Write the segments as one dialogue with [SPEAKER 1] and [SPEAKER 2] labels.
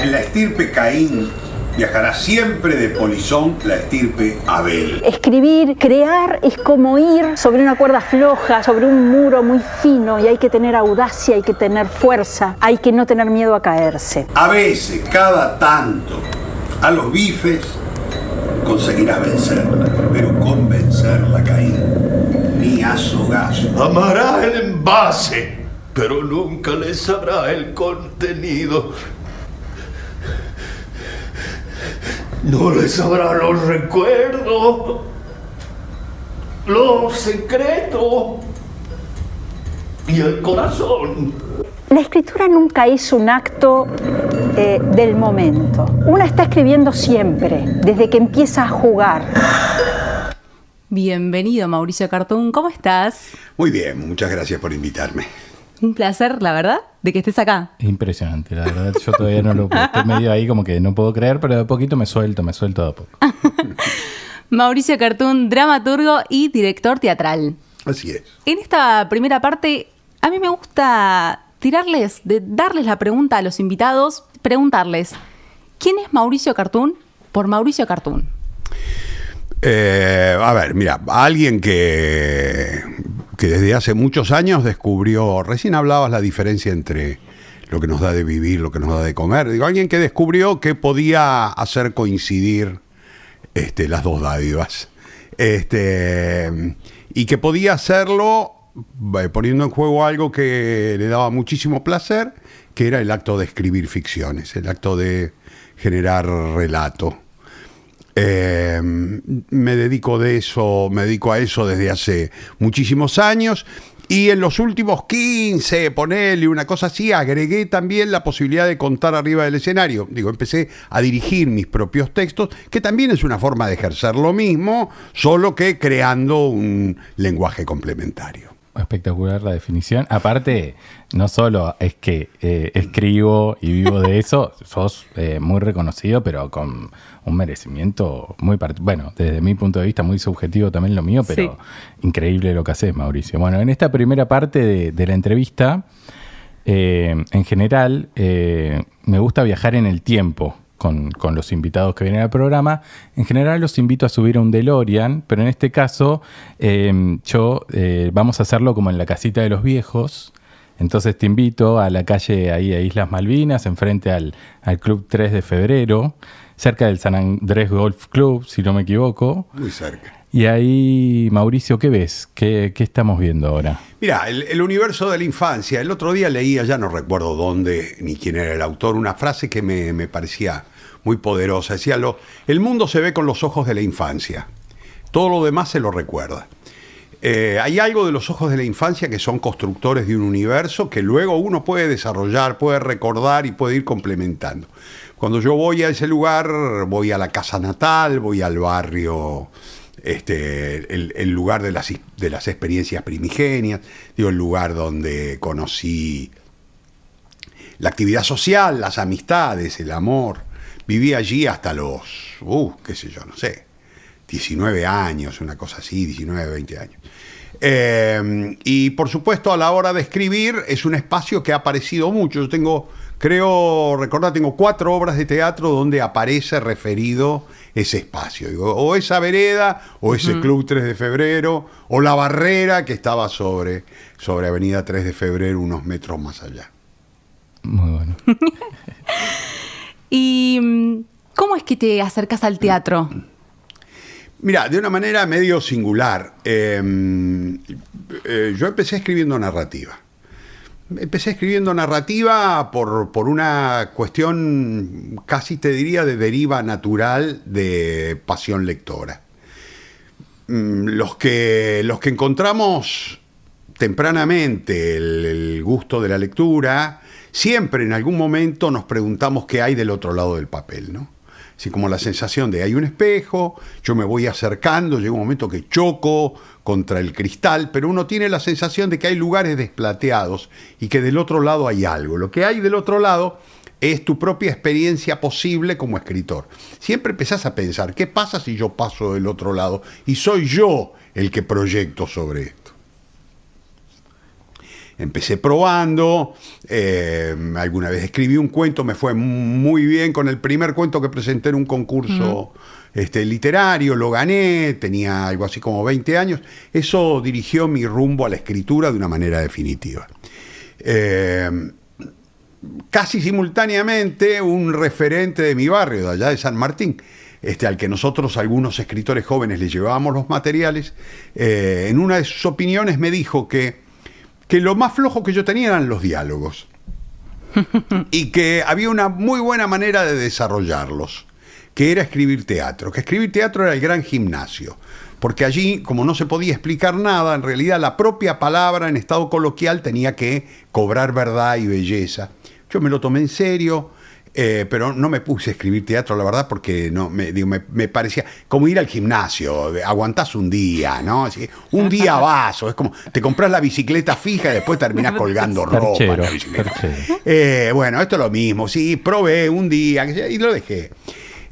[SPEAKER 1] En la estirpe Caín viajará siempre de polizón la estirpe Abel.
[SPEAKER 2] Escribir, crear, es como ir sobre una cuerda floja, sobre un muro muy fino, y hay que tener audacia, hay que tener fuerza, hay que no tener miedo a caerse.
[SPEAKER 1] A veces, cada tanto, a los bifes conseguirás vencerla, pero convencerla, Caín, ni a su gaso.
[SPEAKER 3] Amará el envase, pero nunca le sabrá el contenido. No le sabrá los recuerdos, los secretos y el corazón.
[SPEAKER 2] La escritura nunca es un acto del momento. Una está escribiendo siempre, desde que empieza a jugar.
[SPEAKER 4] Bienvenido, Mauricio Cartún. ¿Cómo estás?
[SPEAKER 1] Muy bien, muchas gracias por invitarme.
[SPEAKER 4] Un placer, la verdad, de que estés acá.
[SPEAKER 5] Impresionante, la verdad. Yo todavía no lo estoy medio ahí como que no puedo creer, pero de poquito me suelto de a poco.
[SPEAKER 4] Mauricio Cartún, dramaturgo y director teatral.
[SPEAKER 1] Así es.
[SPEAKER 4] En esta primera parte, a mí me gusta darles la pregunta a los invitados, preguntarles, ¿quién es Mauricio Cartún por Mauricio Cartún?
[SPEAKER 1] A ver, mira, alguien que desde hace muchos años descubrió, recién hablabas la diferencia entre lo que nos da de vivir, lo que nos da de comer. Digo, alguien que descubrió que podía hacer coincidir las dos dádivas. Y que podía hacerlo poniendo en juego algo que le daba muchísimo placer, que era el acto de escribir ficciones, el acto de generar relato. Me dedico a eso desde hace muchísimos años, y en los últimos 15, ponele una cosa así, agregué también la posibilidad de contar arriba del escenario. Digo, empecé a dirigir mis propios textos, que también es una forma de ejercer lo mismo, solo que creando un lenguaje complementario.
[SPEAKER 5] Espectacular la definición. Aparte, no solo es que escribo y vivo de eso, sos muy reconocido, pero con un merecimiento muy bueno, desde mi punto de vista muy subjetivo también lo mío, pero sí. Increíble lo que haces, Mauricio. Bueno, en esta primera parte de la entrevista, en general, me gusta viajar en el tiempo con los invitados que vienen al programa. En general los invito a subir a un DeLorean, pero en este caso vamos a hacerlo como en la casita de los viejos. Entonces te invito a la calle ahí a Islas Malvinas, enfrente al Club 3 de Febrero, cerca del San Andrés Golf Club, si no me equivoco.
[SPEAKER 1] Muy cerca.
[SPEAKER 5] Y ahí, Mauricio, ¿qué ves? ¿Qué estamos viendo ahora?
[SPEAKER 1] Mira, el universo de la infancia. El otro día leía, ya no recuerdo dónde ni quién era el autor, una frase que me parecía muy poderosa. Decía, el mundo se ve con los ojos de la infancia. Todo lo demás se lo recuerda. Hay algo de los ojos de la infancia que son constructores de un universo que luego uno puede desarrollar, puede recordar y puede ir complementando. Cuando yo voy a ese lugar, voy a la casa natal, voy al barrio, el lugar de las experiencias primigenias, digo, el lugar donde conocí la actividad social, las amistades, el amor. Viví allí hasta los, qué sé yo, no sé, 19 años, una cosa así, 19, 20 años. Y por supuesto, a la hora de escribir, es un espacio que ha aparecido mucho. Yo tengo 4 obras de teatro donde aparece referido ese espacio. Digo, o esa vereda, o ese Club 3 de Febrero, o la barrera que estaba sobre Avenida 3 de Febrero, unos metros más allá.
[SPEAKER 5] Muy bueno.
[SPEAKER 4] ¿Y cómo es que te acercas al teatro?
[SPEAKER 1] Mira, de una manera medio singular. Yo empecé escribiendo narrativa. Empecé escribiendo narrativa por una cuestión, casi te diría, de deriva natural de pasión lectora. Los que encontramos tempranamente el gusto de la lectura, siempre en algún momento nos preguntamos qué hay del otro lado del papel, ¿no? Así como la sensación de hay un espejo, yo me voy acercando, llega un momento que choco contra el cristal, pero uno tiene la sensación de que hay lugares desplateados y que del otro lado hay algo. Lo que hay del otro lado es tu propia experiencia posible como escritor. Siempre empezás a pensar, ¿qué pasa si yo paso del otro lado y soy yo el que proyecto sobre esto? empecé probando, alguna vez escribí un cuento, me fue muy bien con el primer cuento que presenté en un concurso literario, lo gané, tenía algo así como 20 años. Eso dirigió mi rumbo a la escritura de una manera definitiva. Casi simultáneamente, un referente de mi barrio, de allá de San Martín, al que nosotros, algunos escritores jóvenes, le llevábamos los materiales, en una de sus opiniones me dijo que lo más flojo que yo tenía eran los diálogos y que había una muy buena manera de desarrollarlos, que era escribir teatro, que escribir teatro era el gran gimnasio, porque allí, como no se podía explicar nada, en realidad la propia palabra en estado coloquial tenía que cobrar verdad y belleza. Yo me lo tomé en serio, pero no me puse a escribir teatro, la verdad, porque no, me parecía como ir al gimnasio, aguantás un día, ¿no? Así, un día vas, o es como, te compras la bicicleta fija y después terminás colgando ropa en la bicicleta. Bueno, esto es lo mismo, sí, probé un día y lo dejé.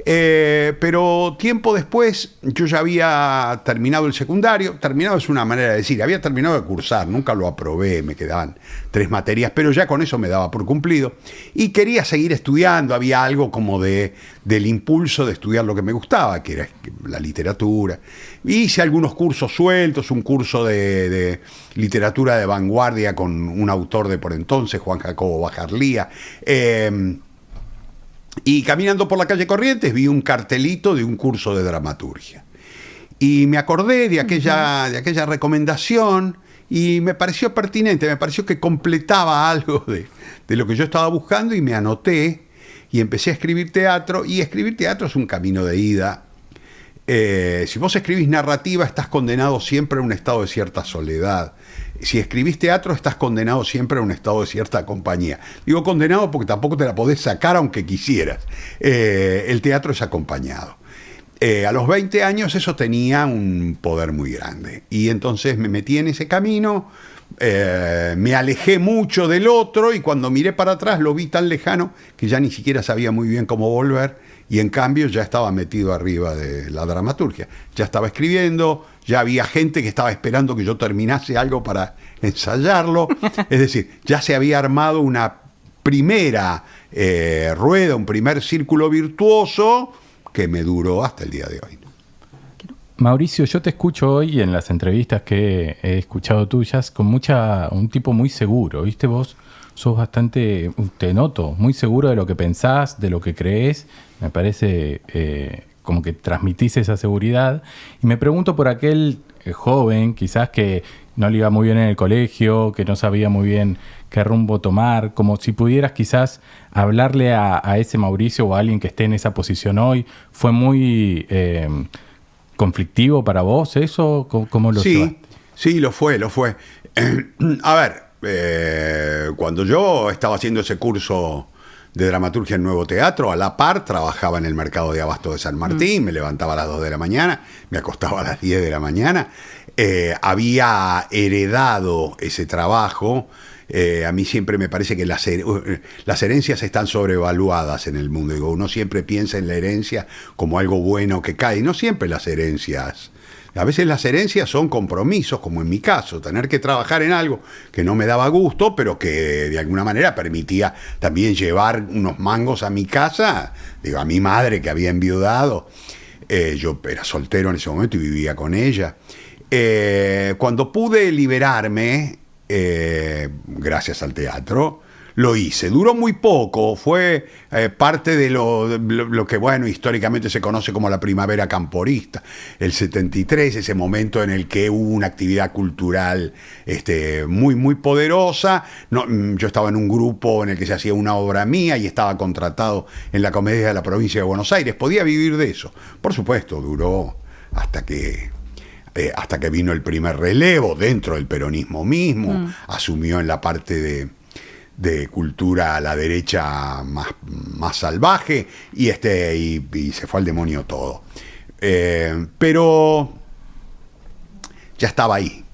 [SPEAKER 1] Pero tiempo después yo ya había terminado el secundario. Terminado es una manera de decir, había terminado de cursar, nunca lo aprobé, me quedaban 3 materias, pero ya con eso me daba por cumplido y quería seguir estudiando. Había algo como del impulso de estudiar lo que me gustaba, que era la literatura. Hice algunos cursos sueltos, un curso de literatura de vanguardia con un autor de por entonces, Juan Jacobo Bajarlía. Y caminando por la calle Corrientes vi un cartelito de un curso de dramaturgia. Y me acordé de aquella recomendación y me pareció pertinente, me pareció que completaba algo de lo que yo estaba buscando y me anoté y empecé a escribir teatro. Y escribir teatro es un camino de ida. Si vos escribís narrativa, estás condenado siempre a un estado de cierta soledad. Si escribís teatro, estás condenado siempre a un estado de cierta compañía. Digo condenado porque tampoco te la podés sacar aunque quisieras. El teatro es acompañado. A los 20 años eso tenía un poder muy grande. Y entonces me metí en ese camino, me alejé mucho del otro y cuando miré para atrás lo vi tan lejano que ya ni siquiera sabía muy bien cómo volver. Y en cambio ya estaba metido arriba de la dramaturgia. Ya estaba escribiendo, ya había gente que estaba esperando que yo terminase algo para ensayarlo. Es decir, ya se había armado una primera rueda, un primer círculo virtuoso que me duró hasta el día de hoy.
[SPEAKER 5] Mauricio, yo te escucho hoy en las entrevistas que he escuchado tuyas con un tipo muy seguro, ¿viste? Vos sos bastante, te noto, muy seguro de lo que pensás, de lo que crees. Me parece como que transmitís esa seguridad. Y me pregunto por aquel joven, quizás que no le iba muy bien en el colegio, que no sabía muy bien qué rumbo tomar, como si pudieras quizás hablarle a ese Mauricio o a alguien que esté en esa posición hoy. ¿Fue muy conflictivo para vos eso? ¿Cómo lo llevaste?
[SPEAKER 1] Sí, lo fue. A ver, cuando yo estaba haciendo ese curso de dramaturgia en Nuevo Teatro, a la par trabajaba en el mercado de abasto de San Martín, me levantaba a las 2 de la mañana, me acostaba a las 10 de la mañana, había heredado ese trabajo. A mí siempre me parece que las herencias están sobrevaluadas en el mundo. Digo, uno siempre piensa en la herencia como algo bueno que cae, y no siempre las herencias. A veces las herencias son compromisos, como en mi caso, tener que trabajar en algo que no me daba gusto, pero que de alguna manera permitía también llevar unos mangos a mi casa. Digo, a mi madre que había enviudado. Yo era soltero en ese momento y vivía con ella. Cuando pude liberarme, gracias al teatro, lo hice. Duró muy poco, fue parte de lo que, bueno, históricamente se conoce como la primavera camporista, el 73, ese momento en el que hubo una actividad cultural muy, muy poderosa. Yo estaba en un grupo en el que se hacía una obra mía y estaba contratado en la Comedia de la Provincia de Buenos Aires. Podía vivir de eso. Por supuesto, duró hasta que vino el primer relevo dentro del peronismo mismo, asumió en la parte de cultura a la derecha más salvaje y se fue al demonio todo. Pero ya estaba ahí,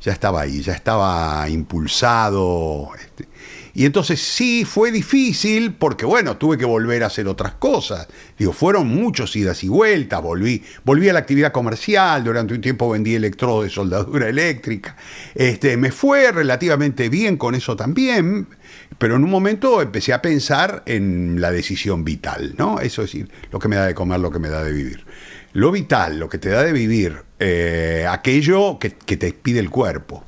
[SPEAKER 1] ya estaba impulsado. Y entonces sí fue difícil porque, bueno, tuve que volver a hacer otras cosas. Digo, fueron muchos idas y vueltas. Volví a la actividad comercial. Durante un tiempo vendí electrodos de soldadura eléctrica. Me fue relativamente bien con eso también. Pero en un momento empecé a pensar en la decisión vital, ¿no? Eso es decir, lo que me da de comer, lo que me da de vivir. Lo vital, lo que te da de vivir, aquello que te pide el cuerpo.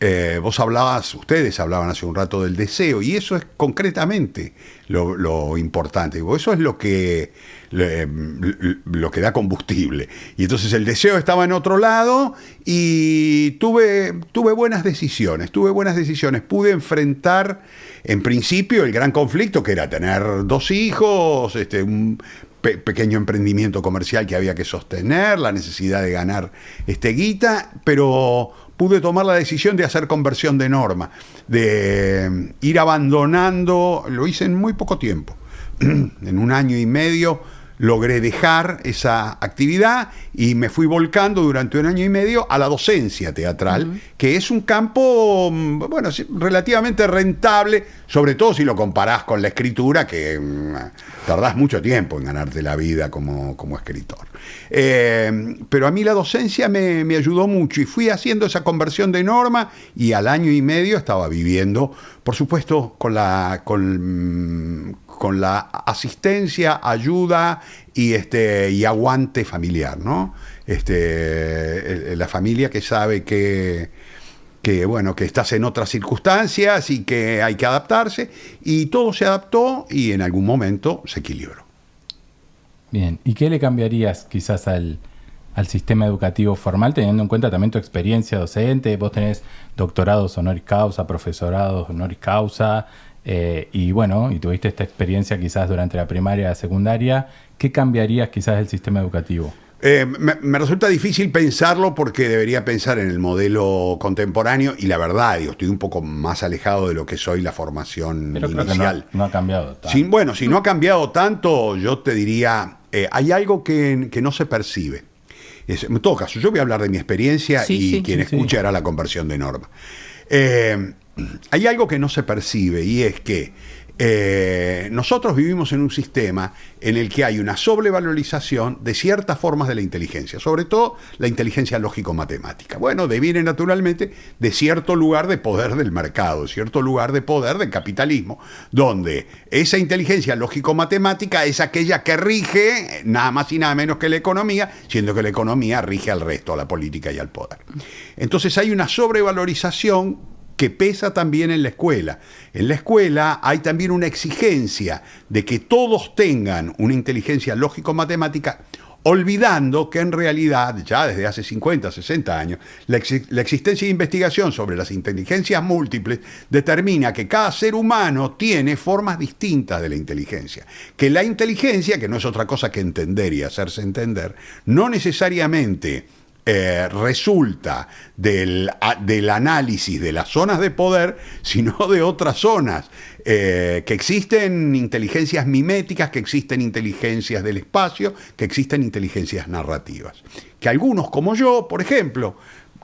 [SPEAKER 1] Ustedes hablaban hace un rato del deseo, y eso es concretamente lo importante. Eso es lo que da combustible. Y entonces el deseo estaba en otro lado y tuve buenas decisiones. Pude enfrentar, en principio, el gran conflicto que era tener 2 hijos, un pequeño emprendimiento comercial que había que sostener, la necesidad de ganar guita, pero pude tomar la decisión de hacer conversión de norma, de ir abandonando. Lo hice en muy poco tiempo. En 1 año y medio logré dejar esa actividad y me fui volcando durante 1 año y medio a la docencia teatral, que es un campo, bueno, relativamente rentable, sobre todo si lo comparás con la escritura, que tardás mucho tiempo en ganarte la vida como escritor. Pero a mí la docencia me ayudó mucho y fui haciendo esa conversión de norma, y al año y medio estaba viviendo, por supuesto, con la asistencia, ayuda y aguante familiar, ¿no? La familia que sabe que estás en otras circunstancias y que hay que adaptarse, y todo se adaptó y en algún momento se equilibró.
[SPEAKER 5] Bien, ¿y qué le cambiarías quizás al sistema educativo formal, teniendo en cuenta también tu experiencia docente? Vos tenés doctorados honoris causa, profesorados honoris causa, y tuviste esta experiencia quizás durante la primaria, la secundaria. ¿Qué cambiarías quizás del sistema educativo?
[SPEAKER 1] Me resulta difícil pensarlo porque debería pensar en el modelo contemporáneo, y la verdad, estoy un poco más alejado de lo que soy la formación
[SPEAKER 5] Pero
[SPEAKER 1] inicial.
[SPEAKER 5] Creo que no ha cambiado tanto.
[SPEAKER 1] Si no ha cambiado tanto, yo te diría, hay algo que no se percibe. En todo caso, yo voy a hablar de mi experiencia, quien escuche hará la conversión de norma. Hay algo que no se percibe, y es que nosotros vivimos en un sistema en el que hay una sobrevalorización de ciertas formas de la inteligencia, sobre todo la inteligencia lógico-matemática. Bueno, deviene naturalmente de cierto lugar de poder del mercado, cierto lugar de poder del capitalismo, donde esa inteligencia lógico-matemática es aquella que rige nada más y nada menos que la economía, siendo que la economía rige al resto, a la política y al poder. Entonces hay una sobrevalorización que pesa también en la escuela. En la escuela hay también una exigencia de que todos tengan una inteligencia lógico-matemática, olvidando que en realidad, ya desde hace 50, 60 años, la existencia de investigación sobre las inteligencias múltiples determina que cada ser humano tiene formas distintas de la inteligencia. Que la inteligencia, que no es otra cosa que entender y hacerse entender, no necesariamente resulta del análisis de las zonas de poder, sino de otras zonas, que existen inteligencias miméticas, que existen inteligencias del espacio, que existen inteligencias narrativas. Que algunos, como yo, por ejemplo,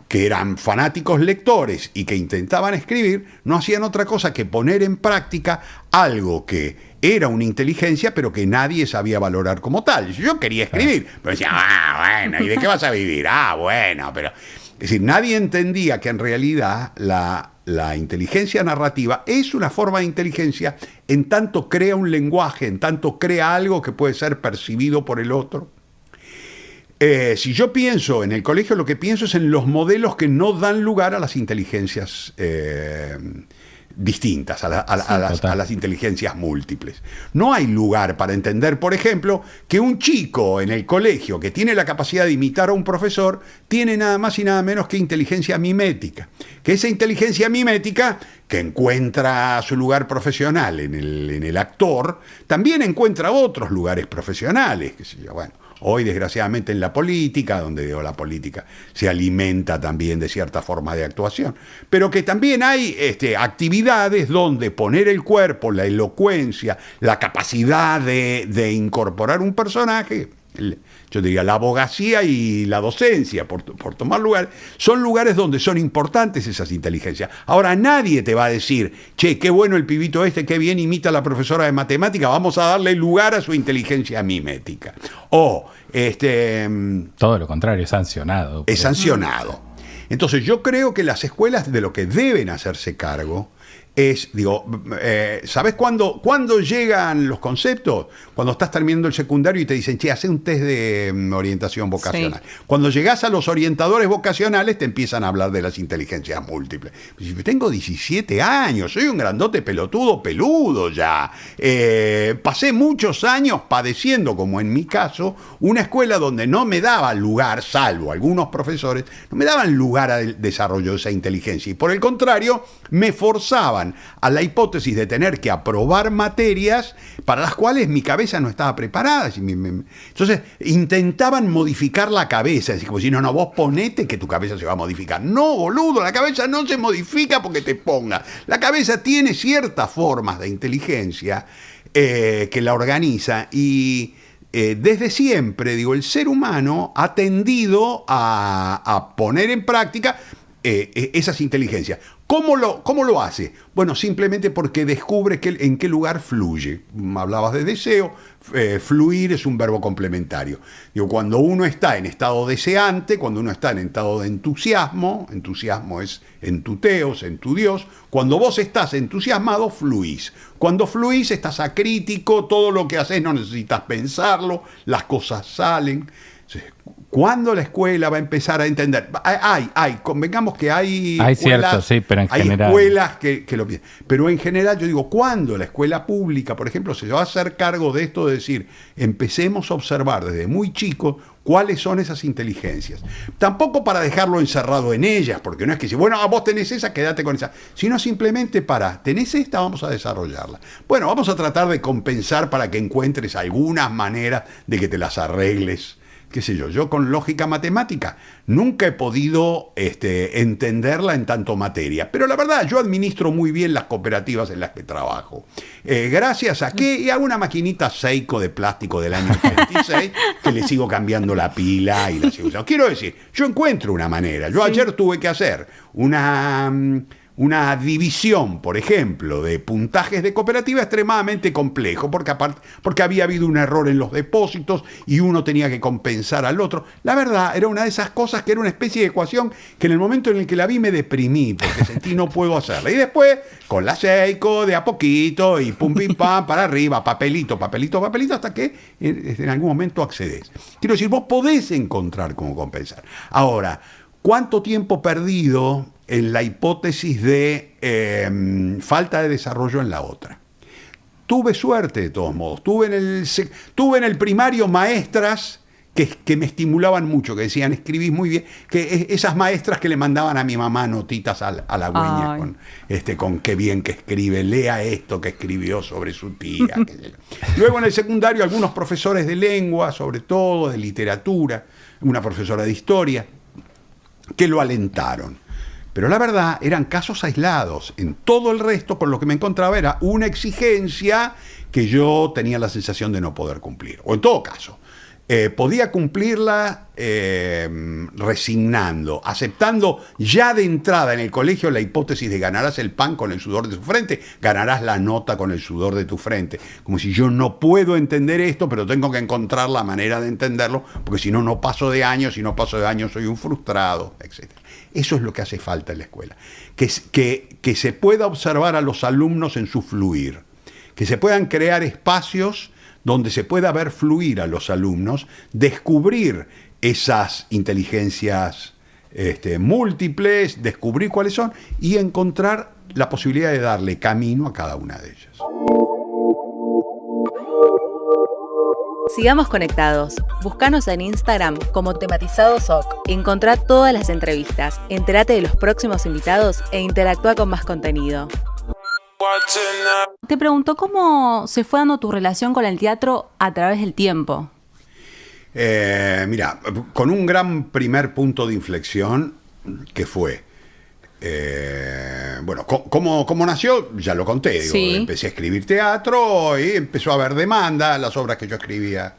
[SPEAKER 1] que eran fanáticos lectores y que intentaban escribir, no hacían otra cosa que poner en práctica algo que era una inteligencia, pero que nadie sabía valorar como tal. Yo quería escribir, pero decía, bueno, ¿y de qué vas a vivir? Bueno, pero... Es decir, nadie entendía que en realidad la inteligencia narrativa es una forma de inteligencia en tanto crea un lenguaje, en tanto crea algo que puede ser percibido por el otro. Si yo pienso en el colegio, lo que pienso es en los modelos que no dan lugar a las inteligencias distintas, a las inteligencias múltiples. No hay lugar para entender, por ejemplo, que un chico en el colegio que tiene la capacidad de imitar a un profesor tiene nada más y nada menos que inteligencia mimética. Que esa inteligencia mimética, que encuentra su lugar profesional en el actor, también encuentra otros lugares profesionales, qué sé yo, bueno. Hoy, desgraciadamente, en la política, donde la política se alimenta también de cierta forma de actuación, pero que también hay actividades donde poner el cuerpo, la elocuencia, la capacidad de incorporar un personaje, yo diría, la abogacía y la docencia, por tomar lugar, son lugares donde son importantes esas inteligencias. Ahora nadie te va a decir, che, qué bueno el pibito este, qué bien imita a la profesora de matemática, vamos a darle lugar a su inteligencia mimética. O,
[SPEAKER 5] todo lo contrario, es sancionado.
[SPEAKER 1] es sancionado. Entonces yo creo que las escuelas de lo que deben hacerse cargo es, ¿sabes cuándo llegan los conceptos? Cuando estás terminando el secundario y te dicen, che, hace un test de orientación vocacional. Sí. Cuando llegás a los orientadores vocacionales te empiezan a hablar de las inteligencias múltiples. Tengo 17 años, soy un grandote pelotudo peludo ya. Pasé muchos años padeciendo, como en mi caso, una escuela donde no me daba lugar, salvo algunos profesores, no me daban lugar al desarrollo de esa inteligencia. Y por el contrario, me forzaban a la hipótesis de tener que aprobar materias para las cuales mi cabeza no estaba preparada. Entonces intentaban modificar la cabeza, es como si no, vos ponete que tu cabeza se va a modificar. No, boludo, la cabeza no se modifica porque te pongas. La cabeza tiene ciertas formas de inteligencia que la organiza y desde siempre, el ser humano ha tendido a poner en práctica esas inteligencias. ¿Cómo lo hace? Bueno, simplemente porque descubre en qué lugar fluye. Hablabas de deseo, fluir es un verbo complementario. Cuando uno está en estado deseante, cuando uno está en estado de entusiasmo es en tu teos, en tu Dios, cuando vos estás entusiasmado, fluís. Cuando fluís, estás acrítico, todo lo que haces no necesitas pensarlo, las cosas salen. ¿Cuándo la escuela va a empezar a entender? Convengamos que hay escuelas,
[SPEAKER 5] cierto, sí, pero en general,
[SPEAKER 1] escuelas que lo piden. Pero en general yo digo, ¿cuándo la escuela pública, por ejemplo, se va a hacer cargo de esto de decir, empecemos a observar desde muy chicos cuáles son esas inteligencias? Tampoco para dejarlo encerrado en ellas, porque no es que si, bueno, vos tenés esa, quédate con esa, sino simplemente tenés esta, vamos a desarrollarla. Bueno, vamos a tratar de compensar para que encuentres algunas maneras de que te las arregles. Qué sé yo con lógica matemática nunca he podido entenderla en tanto materia, pero la verdad yo administro muy bien las cooperativas en las que trabajo, gracias a que y a una maquinita Seiko de plástico del año 86 que le sigo cambiando la pila y la sigo usando. Quiero decir, yo encuentro una manera. Yo ayer tuve que hacer una división, por ejemplo, de puntajes de cooperativa extremadamente complejo, porque había habido un error en los depósitos y uno tenía que compensar al otro. La verdad, era una de esas cosas que era una especie de ecuación que en el momento en el que la vi me deprimí, porque sentí no puedo hacerla. Y después, con la Seiko, de a poquito, y pum, pim, pam, para arriba, papelito, hasta que en algún momento accedes. Quiero decir, vos podés encontrar cómo compensar. Ahora, ¿cuánto tiempo perdido en la hipótesis de falta de desarrollo en la otra? Tuve suerte de todos modos. Tuve en el primario maestras que me estimulaban mucho, que decían, escribís muy bien, que esas maestras que le mandaban a mi mamá notitas a la güeña con qué bien que escribe, lea esto que escribió sobre su tía. Luego en el secundario algunos profesores de lengua, sobre todo de literatura, una profesora de historia, que lo alentaron. Pero la verdad eran casos aislados. En todo el resto, con lo que me encontraba, era una exigencia que yo tenía la sensación de no poder cumplir. O en todo caso, podía cumplirla resignando, aceptando ya de entrada en el colegio la hipótesis de ganarás el pan con el sudor de tu frente, ganarás la nota con el sudor de tu frente. Como si yo no puedo entender esto, pero tengo que encontrar la manera de entenderlo, porque si no, no paso de años, si no paso de años soy un frustrado, etc. Eso es lo que hace falta en la escuela, que se pueda observar a los alumnos en su fluir, que se puedan crear espacios donde se pueda ver fluir a los alumnos, descubrir esas inteligencias múltiples, descubrir cuáles son y encontrar la posibilidad de darle camino a cada una de ellas.
[SPEAKER 6] Sigamos conectados. Búscanos en Instagram como TematizadoSoc. Encontrá todas las entrevistas, entérate de los próximos invitados e interactúa con más contenido.
[SPEAKER 4] Te pregunto, ¿cómo se fue dando tu relación con el teatro a través del tiempo?
[SPEAKER 1] Mira, con un gran primer punto de inflexión que fue, bueno, ¿cómo nació? Ya lo conté,
[SPEAKER 4] Sí.
[SPEAKER 1] Empecé a escribir teatro y empezó a haber demanda, las obras que yo escribía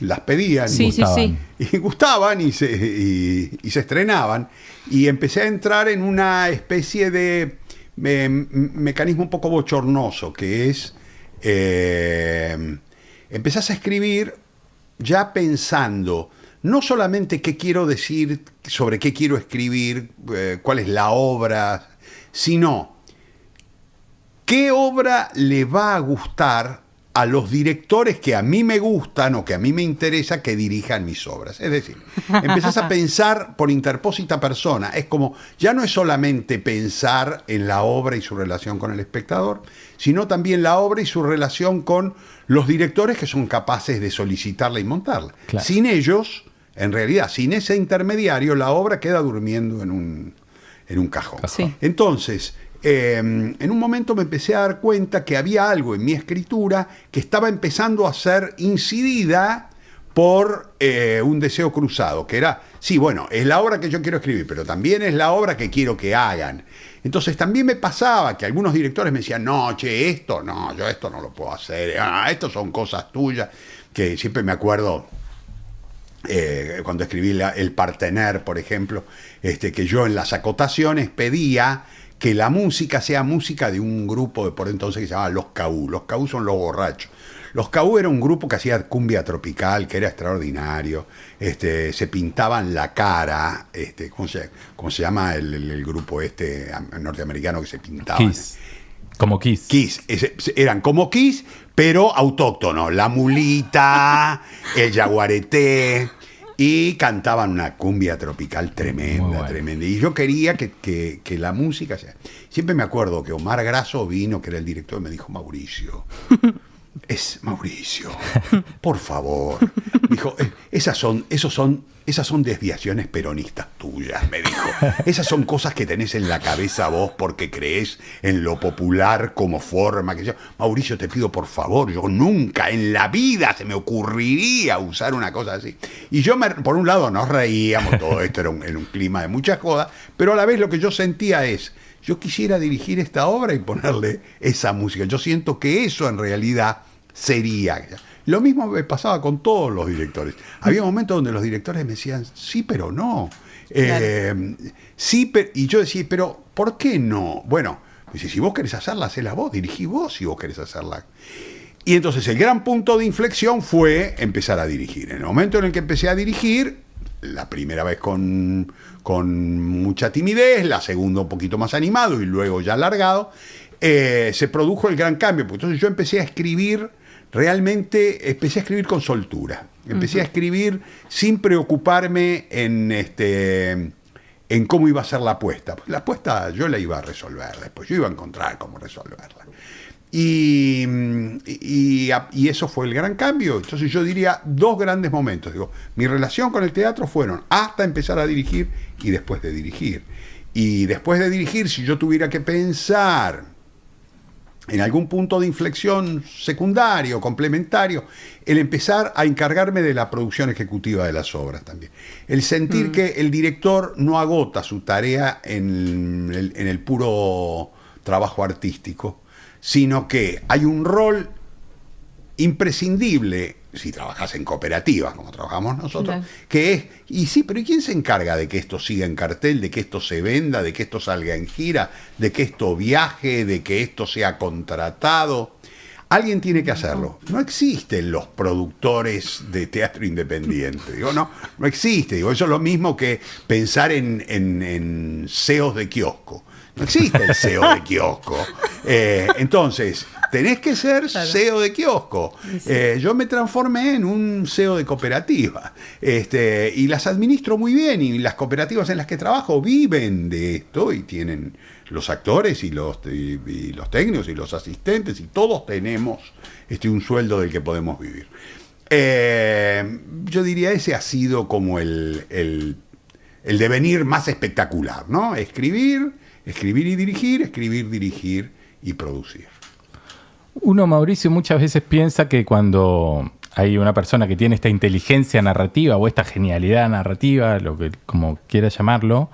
[SPEAKER 1] las pedían.
[SPEAKER 4] Sí, sí, sí.
[SPEAKER 1] Y gustaban y se estrenaban. Y empecé a entrar en una especie de mecanismo un poco bochornoso, que es, empezás a escribir ya pensando no solamente qué quiero decir, sobre qué quiero escribir, cuál es la obra, sino qué obra le va a gustar a los directores que a mí me gustan o que a mí me interesa que dirijan mis obras. Es decir, empezás a pensar por interpósita persona. Es como, ya no es solamente pensar en la obra y su relación con el espectador, sino también la obra y su relación con los directores que son capaces de solicitarla y montarla.
[SPEAKER 5] Claro.
[SPEAKER 1] Sin ellos, en realidad, sin ese intermediario, la obra queda durmiendo en un cajón.
[SPEAKER 4] Sí.
[SPEAKER 1] Entonces, en un momento me empecé a dar cuenta que había algo en mi escritura que estaba empezando a ser incidida por un deseo cruzado, que era, sí, bueno, es la obra que yo quiero escribir, pero también es la obra que quiero que hagan. Entonces también me pasaba que algunos directores me decían, no, che, esto no, yo esto no lo puedo hacer, esto son cosas tuyas, que siempre me acuerdo... cuando escribí El Partener, por ejemplo, que yo en las acotaciones pedía que la música sea música de un grupo de por entonces que se llamaba Los Caú. Los Caú son los borrachos. Los Caú era un grupo que hacía cumbia tropical, que era extraordinario. Se pintaban la cara. ¿Cómo se llama el grupo norteamericano que se pintaba?
[SPEAKER 5] Kiss. Como Kiss.
[SPEAKER 1] Kiss. Eran como Kiss, pero autóctonos. La mulita, el yaguareté. Y cantaban una cumbia tropical tremenda,
[SPEAKER 5] Bueno.
[SPEAKER 1] tremenda. Y yo quería que la música sea... Siempre me acuerdo que Omar Grasso vino, que era el director, y me dijo, Mauricio, por favor. Dijo, esas son desviaciones peronistas tuyas, me dijo. Esas son cosas que tenés en la cabeza vos porque creés en lo popular como forma. Mauricio, te pido por favor, yo nunca en la vida se me ocurriría usar una cosa así. Y yo, por un lado, nos reíamos, todo esto era un clima de mucha joda, pero a la vez lo que yo sentía es, yo quisiera dirigir esta obra y ponerle esa música. Yo siento que eso en realidad sería... Lo mismo me pasaba con todos los directores. Había momentos donde los directores me decían, sí, pero no. Sí, y yo decía, pero ¿por qué no? Bueno, dice, si vos querés hacerla, hacela vos, dirigí vos si vos querés hacerla. Y entonces el gran punto de inflexión fue empezar a dirigir. En el momento en el que empecé a dirigir, la primera vez con mucha timidez, la segunda un poquito más animado y luego ya alargado, se produjo el gran cambio. Porque entonces yo empecé a escribir... Realmente empecé a escribir con soltura. Empecé a escribir sin preocuparme en cómo iba a ser la apuesta. La apuesta yo la iba a resolver después. Yo iba a encontrar cómo resolverla. Y eso fue el gran cambio. Entonces yo diría dos grandes momentos. Digo, mi relación con el teatro fueron hasta empezar a dirigir y después de dirigir. Y después de dirigir, si yo tuviera que pensar... en algún punto de inflexión secundario, complementario, el empezar a encargarme de la producción ejecutiva de las obras también. El sentir que el director no agota su tarea en el puro trabajo artístico, sino que hay un rol imprescindible, si trabajas en cooperativas, como trabajamos nosotros, claro, que es, y sí, pero ¿y quién se encarga de que esto siga en cartel, de que esto se venda, de que esto salga en gira, de que esto viaje, de que esto sea contratado? Alguien tiene que hacerlo. No existen los productores de teatro independiente. Digo, no existe. Digo, eso es lo mismo que pensar en CEOs de kiosco. No existe el CEO de kiosco. Entonces, tenés que ser CEO de kiosco. Yo me transformé en un CEO de cooperativa. Y las administro muy bien. Y las cooperativas en las que trabajo viven de esto y tienen los actores y los técnicos y los asistentes. Y todos tenemos un sueldo del que podemos vivir. Yo diría ese ha sido como el devenir más espectacular, ¿no? Escribir y dirigir, escribir, dirigir y producir.
[SPEAKER 5] Uno, Mauricio, muchas veces piensa que cuando hay una persona que tiene esta inteligencia narrativa o esta genialidad narrativa, lo que como quiera llamarlo,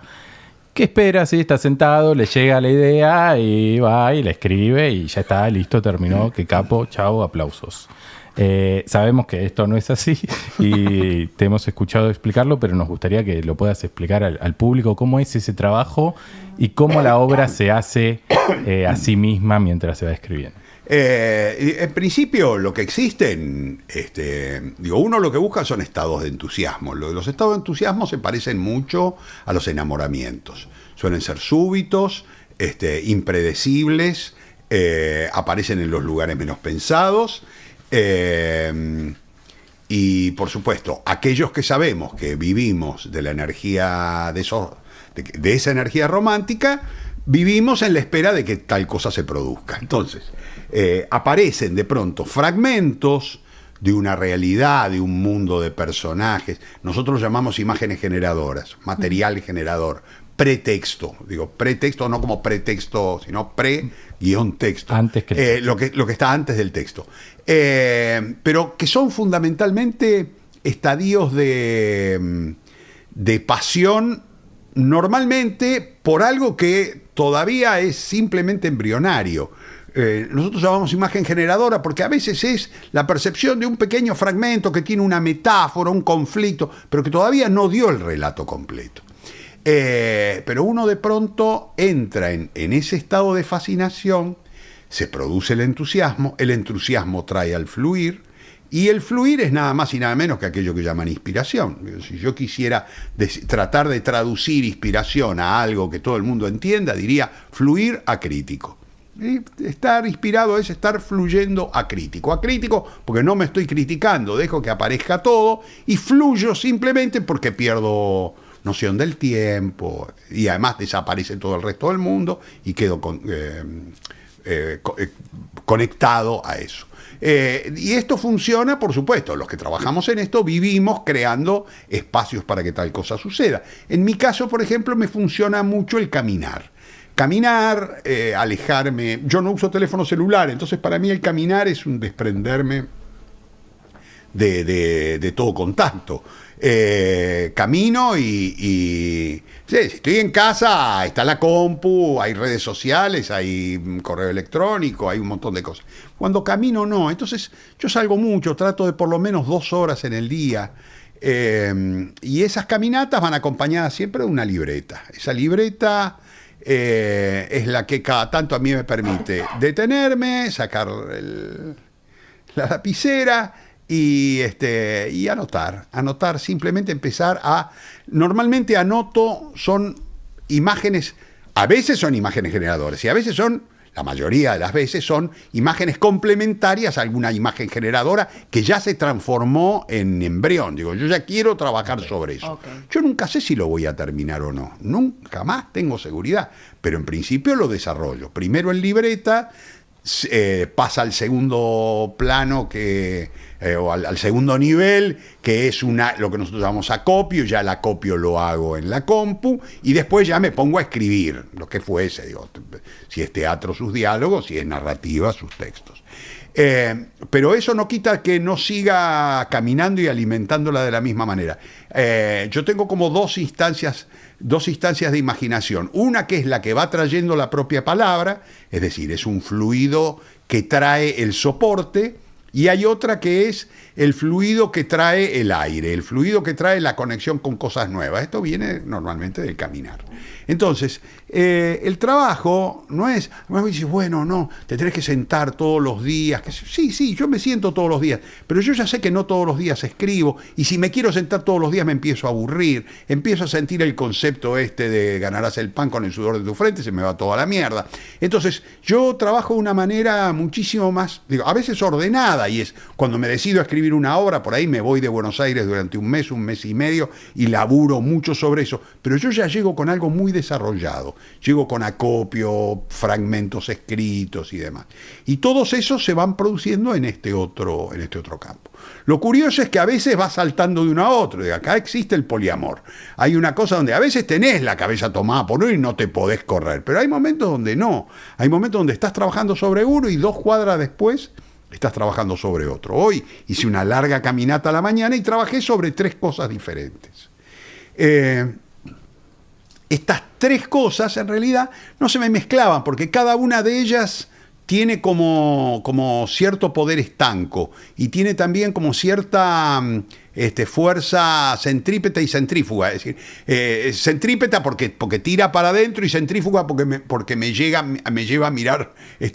[SPEAKER 5] que espera, sí, está sentado, le llega la idea y va y la escribe y ya está, listo, terminó, qué capo, chao, aplausos. Sabemos que esto no es así y te hemos escuchado explicarlo, pero nos gustaría que lo puedas explicar al público cómo es ese trabajo y cómo la obra se hace a sí misma mientras se va escribiendo.
[SPEAKER 1] En principio, lo que existen, uno lo que busca son estados de entusiasmo. Los estados de entusiasmo se parecen mucho a los enamoramientos. Suelen ser súbitos, impredecibles, aparecen en los lugares menos pensados. Y por supuesto, aquellos que sabemos que vivimos de la energía de esa energía romántica, vivimos en la espera de que tal cosa se produzca. Entonces, aparecen de pronto fragmentos de una realidad, de un mundo de personajes. Nosotros lo llamamos imágenes generadoras, material generador, pretexto. Digo, pretexto no como pretexto, sino pre-texto.
[SPEAKER 5] Antes que
[SPEAKER 1] lo que está antes del texto. Pero que son fundamentalmente estadios de pasión, normalmente por algo que todavía es simplemente embrionario. Nosotros llamamos imagen generadora porque a veces es la percepción de un pequeño fragmento que tiene una metáfora, un conflicto, pero que todavía no dio el relato completo. Pero uno de pronto entra en ese estado de fascinación, se produce el entusiasmo trae al fluir, y el fluir es nada más y nada menos que aquello que llaman inspiración. Si yo quisiera tratar de traducir inspiración a algo que todo el mundo entienda, diría fluir acrítico. Y estar inspirado es estar fluyendo acrítico. Acrítico porque no me estoy criticando, dejo que aparezca todo y fluyo simplemente porque pierdo noción del tiempo y además desaparece todo el resto del mundo y quedo conectado a eso. Y esto funciona, por supuesto, los que trabajamos en esto vivimos creando espacios para que tal cosa suceda. En mi caso, por ejemplo, me funciona mucho el caminar. Caminar, alejarme. Yo no uso teléfono celular, entonces para mí el caminar es un desprenderme de todo contacto. Camino y sí, si estoy en casa, está la compu, hay redes sociales, hay correo electrónico, hay un montón de cosas. Cuando camino no, entonces yo salgo mucho, trato de por lo menos 2 horas en el día, y esas caminatas van acompañadas siempre de una libreta. Esa libreta es la que cada tanto a mí me permite detenerme, sacar la lapicera y anotar, simplemente empezar a... Normalmente anoto, son imágenes, a veces son imágenes generadoras y a veces son, la mayoría de las veces son imágenes complementarias a alguna imagen generadora que ya se transformó en embrión. Digo, yo ya quiero trabajar sobre eso. Okay. Yo nunca sé si lo voy a terminar o no, nunca más tengo seguridad, pero en principio lo desarrollo. Primero en libreta, pasa al segundo plano o al segundo nivel, que es lo que nosotros llamamos acopio. Ya el acopio lo hago en la compu y después ya me pongo a escribir lo que fuese, digo, si es teatro sus diálogos, si es narrativa sus textos. Pero eso no quita que no siga caminando y alimentándola de la misma manera. Yo tengo como dos instancias de imaginación. Una que es la que va trayendo la propia palabra, es decir, es un fluido que trae el soporte, y hay otra que es el fluido que trae el aire, el fluido que trae la conexión con cosas nuevas. Esto viene normalmente del caminar. Entonces, el trabajo no es, bueno, no, te tenés que sentar todos los días. Sí, yo me siento todos los días, pero yo ya sé que no todos los días escribo, y si me quiero sentar todos los días me empiezo a aburrir, empiezo a sentir el concepto de ganarás el pan con el sudor de tu frente, se me va toda la mierda. Entonces, yo trabajo de una manera muchísimo más, a veces ordenada, y es cuando me decido a escribir una obra, por ahí me voy de Buenos Aires durante un mes y medio, y laburo mucho sobre eso, pero yo ya llego con algo muy desarrollado, llego con acopio, fragmentos escritos y demás. Y todos esos se van produciendo en este otro campo. Lo curioso es que a veces va saltando de uno a otro. Acá existe el poliamor. Hay una cosa donde a veces tenés la cabeza tomada por uno y no te podés correr, pero hay momentos donde no. Hay momentos donde estás trabajando sobre uno y 2 cuadras después estás trabajando sobre otro. Hoy hice una larga caminata a la mañana y trabajé sobre 3 cosas diferentes. estas tres cosas en realidad no se me mezclaban, porque cada una de ellas tiene como cierto poder estanco y tiene también como cierta fuerza centrípeta y centrífuga. Es decir, centrípeta porque tira para adentro y centrífuga porque me lleva a mirar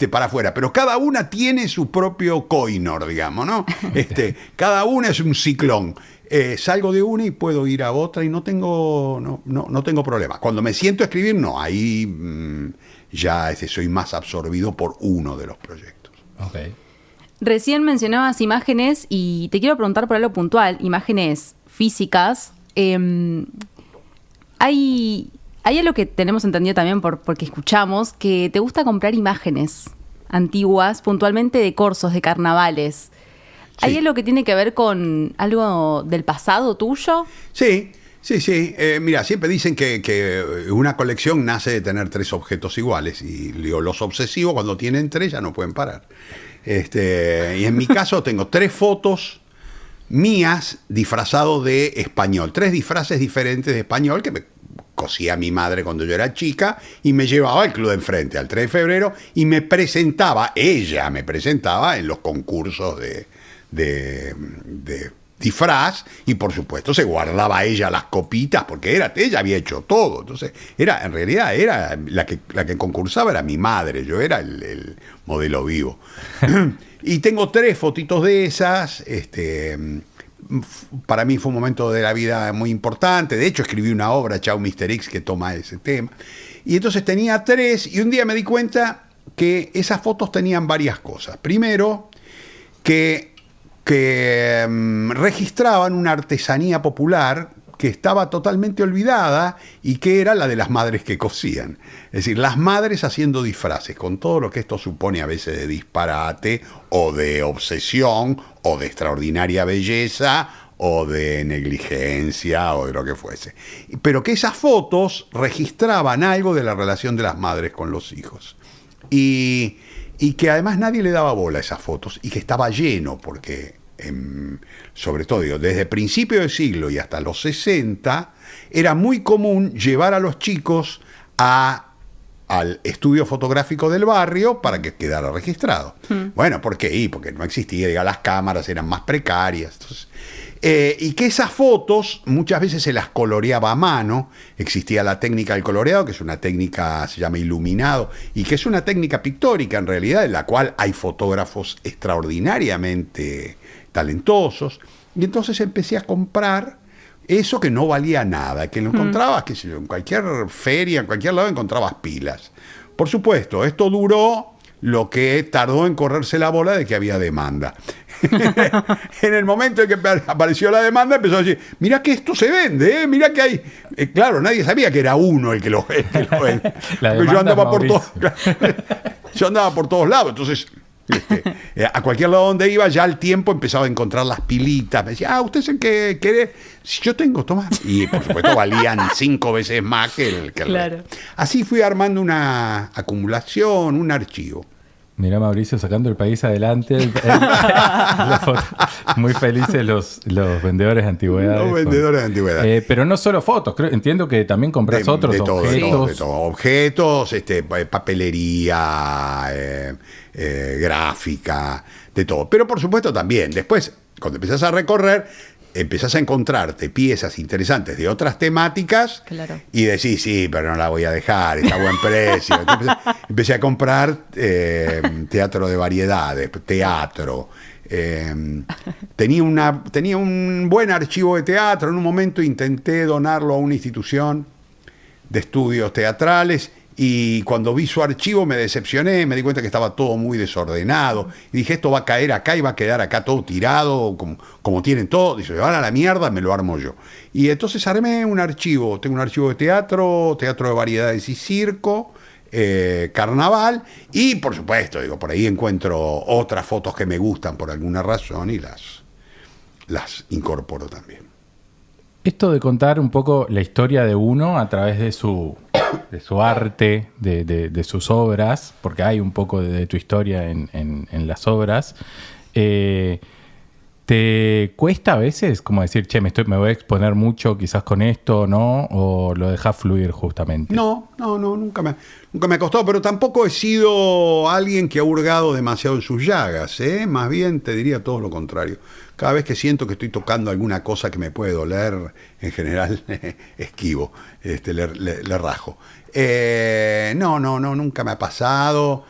[SPEAKER 1] para afuera. Pero cada una tiene su propio Koinor, digamos, ¿no? Cada una es un ciclón. Salgo de una y puedo ir a otra y no tengo problema. Cuando me siento a escribir, no, ahí ya soy más absorbido por uno de los proyectos.
[SPEAKER 5] Okay.
[SPEAKER 4] Recién mencionabas imágenes y te quiero preguntar por algo puntual, imágenes físicas. Hay algo que tenemos entendido también porque escuchamos, que te gusta comprar imágenes antiguas, puntualmente de corsos, de carnavales.
[SPEAKER 1] Sí.
[SPEAKER 4] ¿Hay algo que tiene que ver con algo del pasado tuyo?
[SPEAKER 1] Sí. Mira, siempre dicen que una colección nace de tener 3 objetos iguales. Y los obsesivos, cuando tienen 3, ya no pueden parar. Y en mi caso tengo 3 fotos mías disfrazado de español. 3 disfraces diferentes de español que me cosía mi madre cuando yo era chica y me llevaba al club de enfrente, al 3 de febrero, y ella me presentaba en los concursos de disfraz, y por supuesto se guardaba ella las copitas porque ella había hecho todo. Entonces en realidad era la que concursaba era mi madre, yo era el modelo vivo. Y tengo 3 fotitos de esas. Para mí fue un momento de la vida muy importante. De hecho escribí una obra, Chau Mr. X, que toma ese tema. Y entonces tenía 3 y un día me di cuenta que esas fotos tenían varias cosas. Primero, que registraban una artesanía popular que estaba totalmente olvidada y que era la de las madres que cosían. Es decir, las madres haciendo disfraces, con todo lo que esto supone a veces de disparate o de obsesión o de extraordinaria belleza o de negligencia o de lo que fuese. Pero que esas fotos registraban algo de la relación de las madres con los hijos. Y que además nadie le daba bola a esas fotos y que estaba lleno, porque sobre todo desde principios del siglo y hasta los 60 era muy común llevar a los chicos al estudio fotográfico del barrio para que quedara registrado. Bueno, ¿por qué? Porque no existía, las cámaras eran más precarias. Entonces, y que esas fotos muchas veces se las coloreaba a mano. Existía la técnica del coloreado, que es una técnica, se llama iluminado, y que es una técnica pictórica en realidad, en la cual hay fotógrafos extraordinariamente talentosos. Y entonces empecé a comprar eso que no valía nada, que lo encontrabas, qué sé yo, en cualquier feria, en cualquier lado encontrabas pilas. Por supuesto, esto duró lo que tardó en correrse la bola de que había demanda. En el momento en que apareció la demanda, empezó a decir, mira que esto se vende, mira que hay... claro, nadie sabía que era uno el que lo vende. Yo andaba por todos lados, entonces... a cualquier lado donde iba, ya al tiempo empezaba a encontrar las pilitas. Me decía, ¿usted es el que quiere? Si yo tengo, toma. Y por supuesto valían 5 veces más que el
[SPEAKER 4] Claro.
[SPEAKER 1] Así fui armando una acumulación, un archivo.
[SPEAKER 5] Mirá, Mauricio, sacando el país adelante. Muy felices los vendedores de antigüedades.
[SPEAKER 1] Los vendedores de antigüedades.
[SPEAKER 5] Pero no solo fotos, entiendo que también compras otros objetos.
[SPEAKER 1] De todo. Objetos, papelería, gráfica, de todo. Pero por supuesto también, después, cuando empezás a recorrer, empezás a encontrarte piezas interesantes de otras temáticas.
[SPEAKER 4] Claro.
[SPEAKER 1] Y decís, sí, pero no la voy a dejar, está a buen precio. Entonces, empecé a comprar teatro de variedades, teatro. Tenía un buen archivo de teatro. En un momento intenté donarlo a una institución de estudios teatrales. Y cuando vi su archivo me decepcioné, me di cuenta que estaba todo muy desordenado. Y dije, esto va a caer acá y va a quedar acá todo tirado, como tienen todo. Dice, van a la mierda, me lo armo yo. Y entonces armé un archivo. Tengo un archivo de teatro de variedades y circo, carnaval. Y por supuesto, por ahí encuentro otras fotos que me gustan por alguna razón y las incorporo también.
[SPEAKER 5] Esto de contar un poco la historia de uno a través de su arte, de sus obras, porque hay un poco de tu historia en las obras, ¿Te cuesta a veces como decir, che, me voy a exponer mucho quizás con esto, ¿no? ¿O lo dejas fluir justamente?
[SPEAKER 1] No, nunca me ha costado, pero tampoco he sido alguien que ha hurgado demasiado en sus llagas, ¿eh? Más bien te diría todo lo contrario. Cada vez que siento que estoy tocando alguna cosa que me puede doler, en general esquivo, le rajo. No, nunca me ha pasado.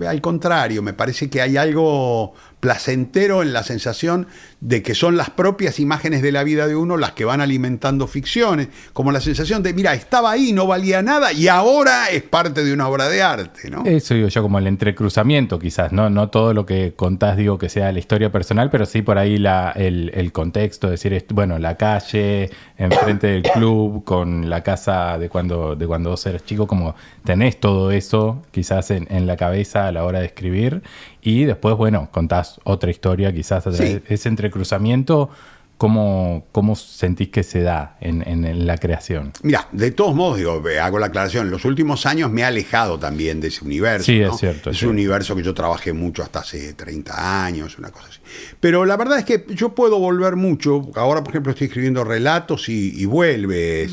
[SPEAKER 1] Al contrario, me parece que hay algo placentero en la sensación de que son las propias imágenes de la vida de uno las que van alimentando ficciones, como la sensación de, mira, estaba ahí, no valía nada y ahora es parte de una obra de arte, ¿no?
[SPEAKER 5] Eso digo yo, como el entrecruzamiento quizás, no todo lo que contás digo que sea la historia personal, pero sí por ahí el contexto, decir, bueno, la calle, enfrente del club, con la casa de cuando vos eras chico, como tenés todo eso quizás en la cabeza a la hora de escribir y después, bueno, contás otra historia quizás a través de ese entrecruzamiento. ¿Cómo sentís que se da en la creación?
[SPEAKER 1] Mira, de todos modos, digo, hago la aclaración, en los últimos años me he alejado también de ese universo.
[SPEAKER 5] Sí,
[SPEAKER 1] ¿no?
[SPEAKER 5] es cierto.
[SPEAKER 1] Es un universo que yo trabajé mucho hasta hace 30 años, una cosa así. Pero la verdad es que yo puedo volver mucho. Ahora, por ejemplo, estoy escribiendo relatos y vuelve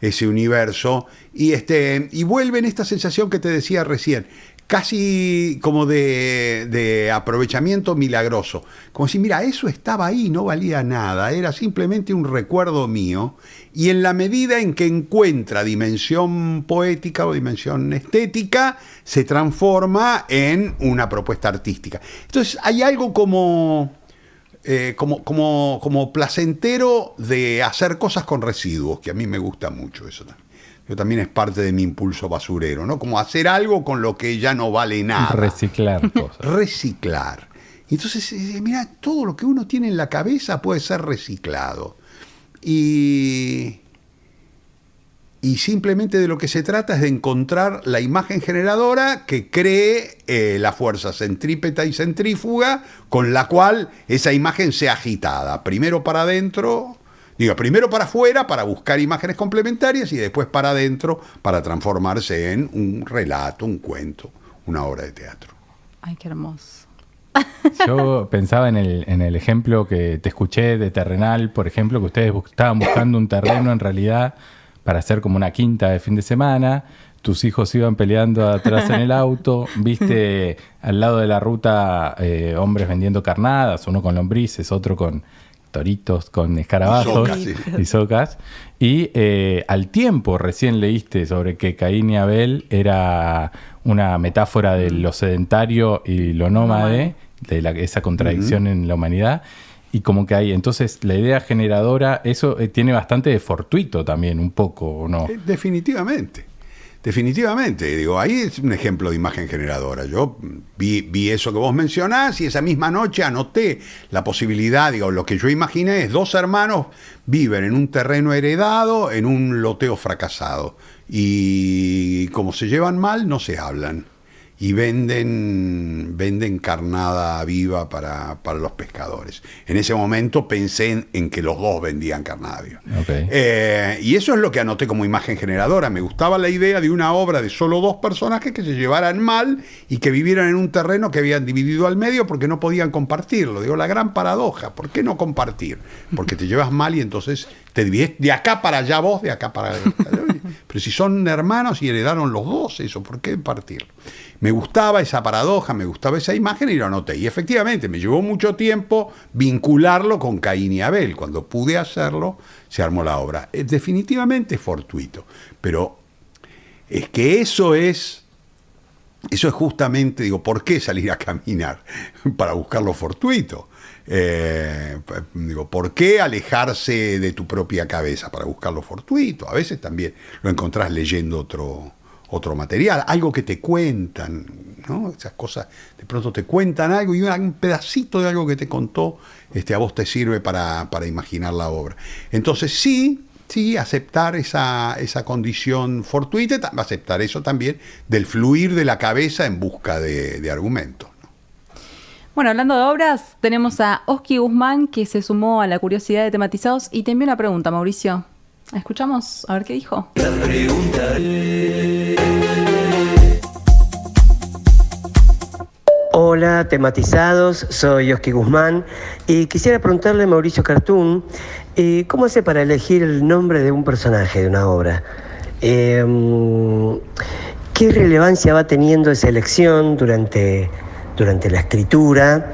[SPEAKER 1] ese universo. Y vuelve en esta sensación que te decía recién, casi como de aprovechamiento milagroso. Como si, mira, eso estaba ahí, no valía nada, era simplemente un recuerdo mío, y en la medida en que encuentra dimensión poética o dimensión estética, se transforma en una propuesta artística. Entonces hay algo como placentero de hacer cosas con residuos, que a mí me gusta mucho eso también. También es parte de mi impulso basurero, ¿no? Como hacer algo con lo que ya no vale nada.
[SPEAKER 5] Reciclar cosas.
[SPEAKER 1] Reciclar. Entonces, mira, todo lo que uno tiene en la cabeza puede ser reciclado. Y simplemente de lo que se trata es de encontrar la imagen generadora que cree la fuerza centrípeta y centrífuga con la cual esa imagen sea agitada. Primero para adentro... primero para afuera, para buscar imágenes complementarias y después para adentro, para transformarse en un relato, un cuento, una obra de teatro.
[SPEAKER 4] Ay, qué hermoso.
[SPEAKER 5] Yo pensaba en el ejemplo que te escuché de Terrenal, por ejemplo, que ustedes estaban buscando un terreno en realidad para hacer como una quinta de fin de semana. Tus hijos iban peleando atrás en el auto, viste al lado de la ruta hombres vendiendo carnadas, uno con lombrices, otro con toritos, con escarabajos y socas. Y al tiempo recién leíste sobre que Caín y Abel era una metáfora de lo sedentario y lo nómade, de esa contradicción en la humanidad. Y como que hay, entonces la idea generadora, eso tiene bastante de fortuito también, un poco, ¿o no?
[SPEAKER 1] Definitivamente, digo, ahí es un ejemplo de imagen generadora. Yo vi eso que vos mencionás y esa misma noche anoté la posibilidad, digo, lo que yo imaginé es 2 hermanos viven en un terreno heredado, en un loteo fracasado. Y como se llevan mal, no se hablan. Y venden carnada viva para los pescadores. En ese momento pensé en que los dos vendían carnada viva.
[SPEAKER 5] Okay.
[SPEAKER 1] Y eso es lo que anoté como imagen generadora. Me gustaba la idea de una obra de solo 2 personajes que se llevaran mal y que vivieran en un terreno que habían dividido al medio porque no podían compartirlo. Digo, la gran paradoja. ¿Por qué no compartir? Porque te llevas mal y entonces te divides de acá para allá vos, de acá para allá. Pero si son hermanos y heredaron los 2 eso, ¿por qué partirlo? Me gustaba esa paradoja, me gustaba esa imagen y lo anoté. Y efectivamente, me llevó mucho tiempo vincularlo con Caín y Abel. Cuando pude hacerlo, se armó la obra. Es definitivamente fortuito. Pero es que eso es justamente, digo, ¿por qué salir a caminar? Para buscar lo fortuito. ¿Por qué alejarse de tu propia cabeza para buscar lo fortuito? A veces también lo encontrás leyendo otro material, algo que te cuentan, ¿no? Esas cosas, de pronto te cuentan algo y un pedacito de algo que te contó a vos te sirve para imaginar la obra. Entonces sí, aceptar esa condición fortuita, aceptar eso también del fluir de la cabeza en busca de argumentos.
[SPEAKER 4] Bueno, hablando de obras, tenemos a Oski Guzmán, que se sumó a la curiosidad de Tematizados y te envió una pregunta, Mauricio. Escuchamos a ver qué dijo.
[SPEAKER 3] La pregunta.
[SPEAKER 7] Hola, tematizados, soy Oski Guzmán y quisiera preguntarle a Mauricio Cartún ¿cómo hace para elegir el nombre de un personaje de una obra? ¿Qué relevancia va teniendo esa elección durante la escritura?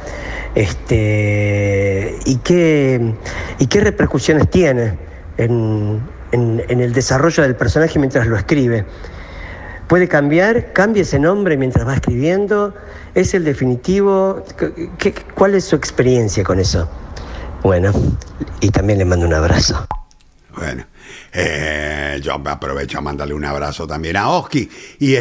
[SPEAKER 7] ¿Y qué repercusiones tiene en el desarrollo del personaje mientras lo escribe? ¿Puede cambiar? ¿Cambia ese nombre mientras va escribiendo? ¿Es el definitivo? ¿Cuál es su experiencia con eso? Bueno, y también le mando un abrazo.
[SPEAKER 1] Bueno, yo me aprovecho a mandarle un abrazo también a Oski. Y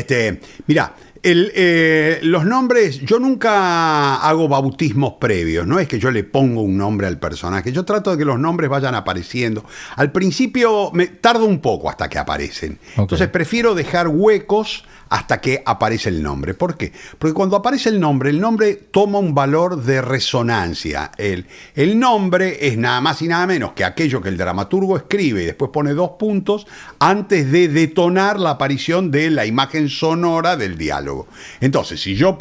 [SPEAKER 1] mira, los nombres, yo nunca hago bautismos previos, no es que yo le pongo un nombre al personaje, yo trato de que los nombres vayan apareciendo. Al principio me tardo un poco hasta que aparecen, entonces prefiero dejar huecos hasta que aparece el nombre. ¿Por qué? Porque cuando aparece el nombre toma un valor de resonancia. El nombre es nada más y nada menos que aquello que el dramaturgo escribe y después pone 2 puntos antes de detonar la aparición de la imagen sonora del diálogo. Entonces, si yo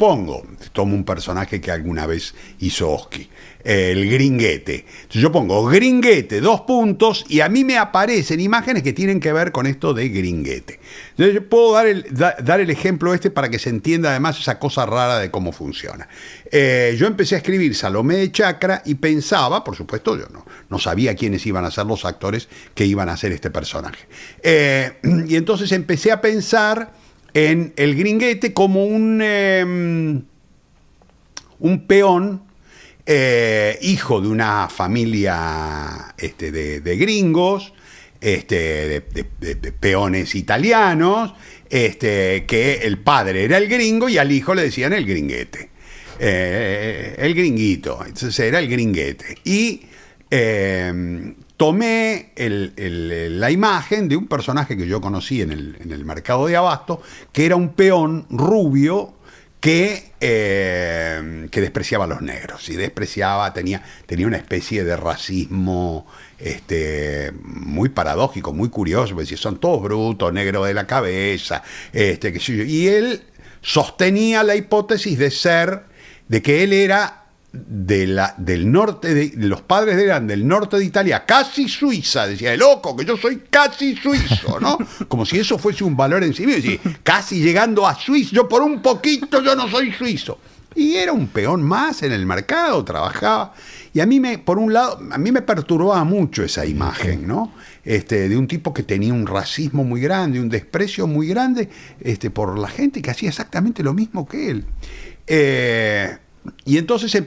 [SPEAKER 1] tomo un personaje que alguna vez hizo Oski, el Gringuete. Entonces yo pongo Gringuete, 2 puntos, y a mí me aparecen imágenes que tienen que ver con esto de Gringuete. Entonces yo puedo dar el ejemplo para que se entienda además esa cosa rara de cómo funciona. Yo empecé a escribir Salomé de Chacra y pensaba, por supuesto, yo no sabía quiénes iban a ser los actores que iban a hacer este personaje. Y entonces empecé a pensar en el Gringuete como un peón, hijo de una familia de gringos, de peones italianos, que el padre era el gringo y al hijo le decían el Gringuete, el gringuito, entonces era el Gringuete. Y tomé la imagen de un personaje que yo conocí en el mercado de Abasto, que era un peón rubio que despreciaba a los negros y tenía una especie de racismo muy paradójico, muy curioso, porque son todos brutos, negros de la cabeza, qué sé yo. Y él sostenía la hipótesis de que él era del norte, los padres eran del norte de Italia, casi Suiza, decía, loco, que yo soy casi suizo, ¿no? Como si eso fuese un valor en sí mismo, decía, casi llegando a Suiza, yo por un poquito yo no soy suizo. Y era un peón más en el mercado, trabajaba. Y a mí por un lado, a mí me perturbaba mucho esa imagen, ¿no? De un tipo que tenía un racismo muy grande, un desprecio muy grande por la gente que hacía exactamente lo mismo que él. Y entonces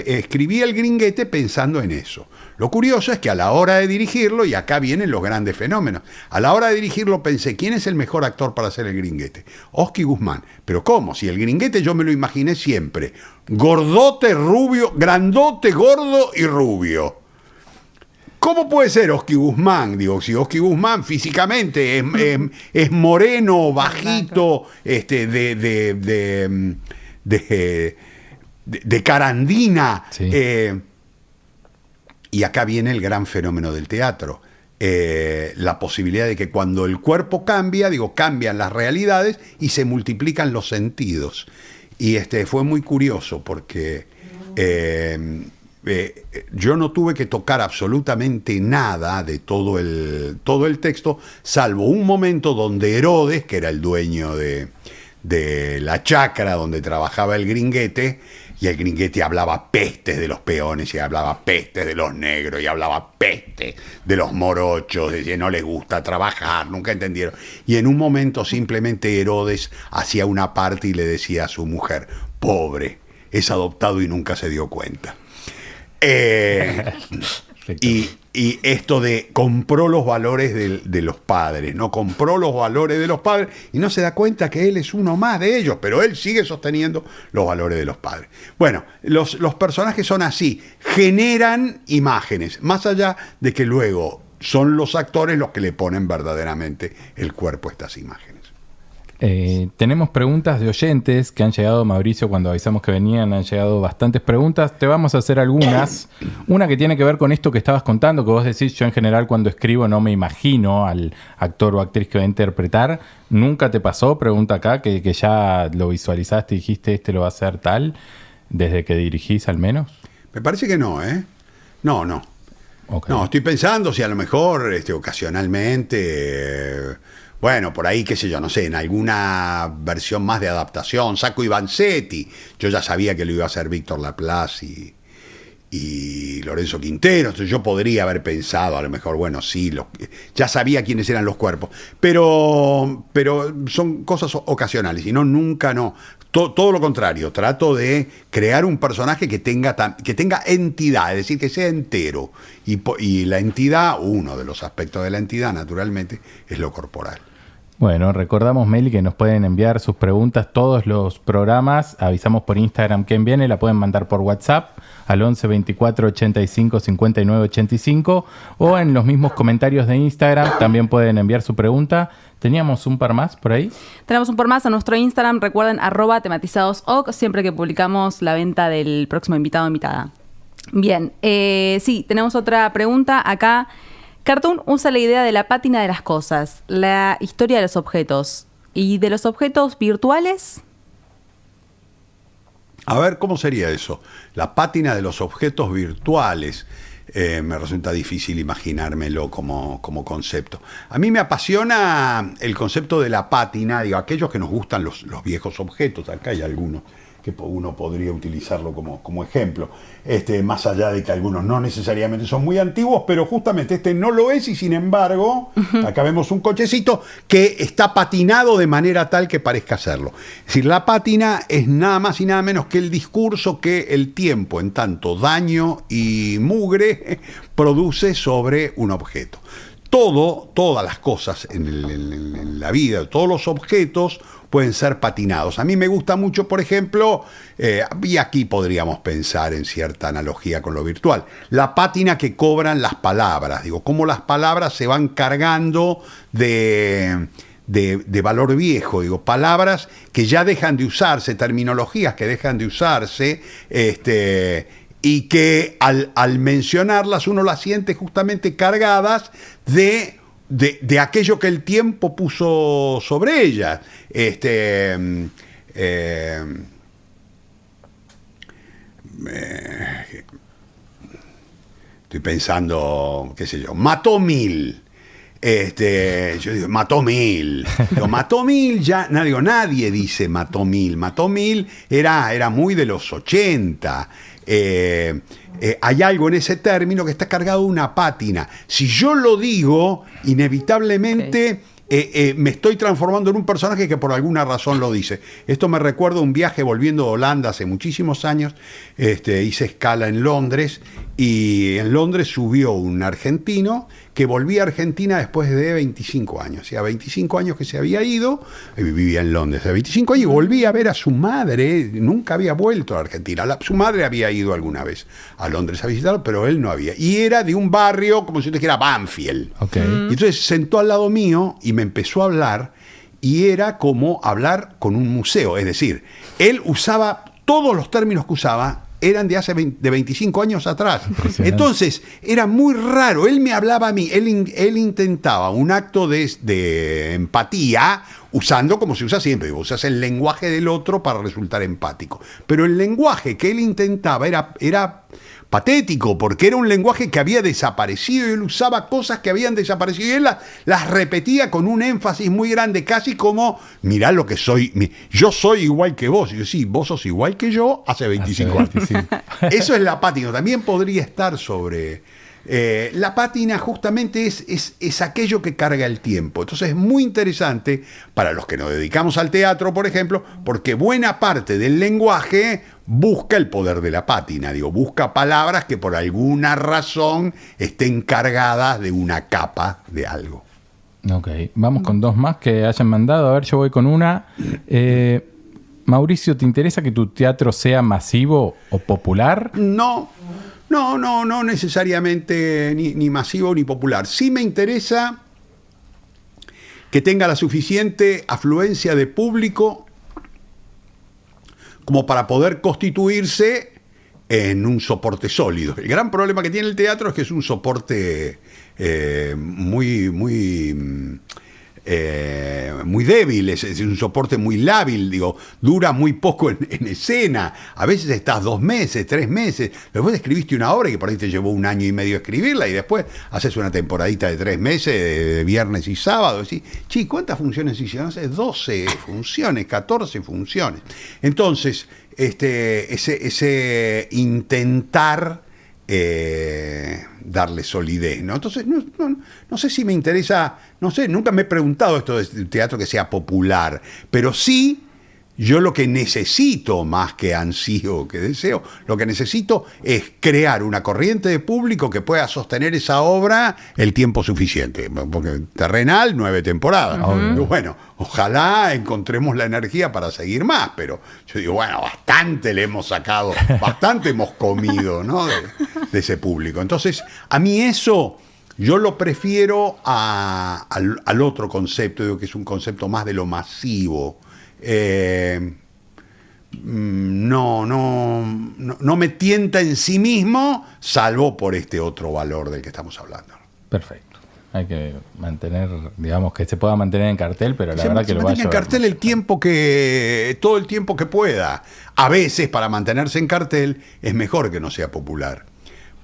[SPEAKER 1] escribí el Gringuete pensando en eso. Lo curioso es que a la hora de dirigirlo, y acá vienen los grandes fenómenos, a la hora de dirigirlo pensé, ¿quién es el mejor actor para hacer el Gringuete? Oski Guzmán. ¿Pero cómo? Si el Gringuete yo me lo imaginé siempre, gordote, rubio, grandote, gordo y rubio. ¿Cómo puede ser Oski Guzmán? Digo, si Oski Guzmán físicamente es moreno, bajito, de carandina. Sí. Y acá viene el gran fenómeno del teatro. La posibilidad de que cuando el cuerpo cambia, cambian las realidades y se multiplican los sentidos. Y fue muy curioso porque yo no tuve que tocar absolutamente nada de todo el texto, salvo un momento donde Herodes, que era el dueño de la chacra donde trabajaba el Gringuete, y el Gringuete hablaba pestes de los peones, y hablaba pestes de los negros, y hablaba pestes de los morochos, decía no les gusta trabajar, nunca entendieron. Y en un momento simplemente Herodes hacía una parte y le decía a su mujer, pobre, es adoptado y nunca se dio cuenta. Y esto compró los valores de los padres, ¿no? Compró los valores de los padres y no se da cuenta que él es uno más de ellos, pero él sigue sosteniendo los valores de los padres. Bueno, los personajes son así, generan imágenes, más allá de que luego son los actores los que le ponen verdaderamente el cuerpo a estas imágenes.
[SPEAKER 5] Tenemos preguntas de oyentes que han llegado, Mauricio, cuando avisamos que venían, han llegado bastantes preguntas. Te vamos a hacer algunas. Una que tiene que ver con esto que estabas contando, que vos decís, yo en general cuando escribo no me imagino al actor o actriz que va a interpretar. ¿Nunca te pasó? Pregunta acá, que ya lo visualizaste y dijiste, lo va a hacer tal. desde que dirigís al menos?
[SPEAKER 1] Me parece que no, ¿eh? No.
[SPEAKER 5] Okay.
[SPEAKER 1] No, estoy pensando si a lo mejor ocasionalmente, bueno, por ahí, qué sé yo, no sé, en alguna versión más de adaptación, Sacco y Vanzetti, yo ya sabía que lo iba a hacer Víctor Laplace y Lorenzo Quintero, entonces yo podría haber pensado, a lo mejor, bueno, sí, ya sabía quiénes eran los cuerpos, pero son cosas ocasionales, y no, nunca no. Todo lo contrario, trato de crear un personaje que tenga entidad, es decir, que sea entero. Y la entidad, uno de los aspectos de la entidad, naturalmente, es lo corporal.
[SPEAKER 5] Bueno, recordamos, Meli, que nos pueden enviar sus preguntas todos los programas. Avisamos por Instagram quién viene, la pueden mandar por WhatsApp al 11 24 85 59 85 o en los mismos comentarios de Instagram también pueden enviar su pregunta. ¿Teníamos un par más por ahí?
[SPEAKER 4] Tenemos un par más en nuestro Instagram. Recuerden, @tematizadosoc, siempre que publicamos la venta del próximo invitado o invitada. Bien, sí, tenemos otra pregunta acá. Cartoon usa la idea de la pátina de las cosas, la historia de los objetos y de los objetos virtuales.
[SPEAKER 1] A ver, ¿cómo sería eso? La pátina de los objetos virtuales. Me resulta difícil imaginármelo como concepto. A mí me apasiona el concepto de la pátina, digo, aquellos que nos gustan los viejos objetos, acá hay algunos que uno podría utilizarlo como ejemplo, más allá de que algunos no necesariamente son muy antiguos, pero justamente este no lo es y sin embargo, acá vemos un cochecito que está patinado de manera tal que parezca serlo. Es decir, la pátina es nada más y nada menos que el discurso que el tiempo, en tanto daño y mugre, produce sobre un objeto. Todas las cosas en la vida, todos los objetos pueden ser patinados. A mí me gusta mucho, por ejemplo, y aquí podríamos pensar en cierta analogía con lo virtual, la pátina que cobran las palabras. Digo, cómo las palabras se van cargando de valor viejo. Digo, palabras que ya dejan de usarse, terminologías que dejan de usarse, y que al mencionarlas uno las siente justamente cargadas de aquello que el tiempo puso sobre ellas. Estoy pensando, qué sé yo, mató 1000. Yo digo, mató 1000. Digo, mató 1000, ya, nadie dice mató 1000. Mató 1000 era muy de los 80. Hay algo en ese término que está cargado de una pátina. Si yo lo digo, inevitablemente me estoy transformando en un personaje que por alguna razón lo dice. Esto me recuerda un viaje volviendo de Holanda hace muchísimos años. Hice escala en Londres y en Londres subió un argentino que volvía a Argentina después de 25 años. O sea, 25 años que se había ido, vivía en Londres hace 25 años y volvía a ver a su madre. Nunca había vuelto a Argentina. Su madre había ido alguna vez a Londres a visitarlo, pero él no había. Y era de un barrio, como si usted dijera, Banfield.
[SPEAKER 5] Okay.
[SPEAKER 1] Y entonces se sentó al lado mío y me empezó a hablar, y era como hablar con un museo. Es decir, él usaba, todos los términos que usaba eran de hace 25 años atrás. Entonces, era muy raro. Él me hablaba a mí, él intentaba un acto de empatía, usando como se usa siempre, usas el lenguaje del otro para resultar empático. Pero el lenguaje que él intentaba era patético, porque era un lenguaje que había desaparecido y él usaba cosas que habían desaparecido y él las repetía con un énfasis muy grande, casi como, mirá lo que soy, yo soy igual que vos. Y yo, sí, vos sos igual que yo hace 25 años. Eso es la pátina. También podría estar sobre... la pátina justamente es aquello que carga el tiempo. Entonces es muy interesante para los que nos dedicamos al teatro, por ejemplo, porque buena parte del lenguaje busca el poder de la pátina. Digo, busca palabras que por alguna razón estén cargadas de una capa de algo.
[SPEAKER 5] Ok, vamos con dos más que hayan mandado. A ver, yo voy con una. Mauricio, ¿te interesa que tu teatro sea masivo o popular?
[SPEAKER 1] No necesariamente ni masivo ni popular. Sí me interesa que tenga la suficiente afluencia de público como para poder constituirse en un soporte sólido. El gran problema que tiene el teatro es que es un soporte muy muy débil, es un soporte muy lábil, digo, dura muy poco en escena. A veces estás 2 meses, 3 meses, después escribiste una obra que por ahí te llevó 1 año y medio escribirla y después haces una temporadita de 3 meses, de viernes y sábado. Decís, sí, ¿cuántas funciones hicieron? No sé, 12 funciones, 14 funciones. Entonces, ese intentar darle solidez, ¿no? Entonces, no sé si me interesa, no sé, nunca me he preguntado esto de teatro que sea popular, pero sí, yo lo que necesito, más que ansío, que deseo, lo que necesito es crear una corriente de público que pueda sostener esa obra el tiempo suficiente, porque terrenal, 9 temporadas. Bueno, ojalá encontremos la energía para seguir más, pero yo digo, bueno, bastante le hemos sacado, bastante hemos comido, ¿no? de ese público. Entonces, a mí eso, yo lo prefiero al otro concepto, digo que es un concepto más de lo masivo. No me tienta en sí mismo, salvo por este otro valor del que estamos hablando.
[SPEAKER 5] Perfecto. Hay que mantener, digamos, que se pueda mantener en cartel, pero la verdad que lo va a llevar
[SPEAKER 1] en cartel todo el tiempo que pueda. A veces, para mantenerse en cartel, es mejor que no sea popular,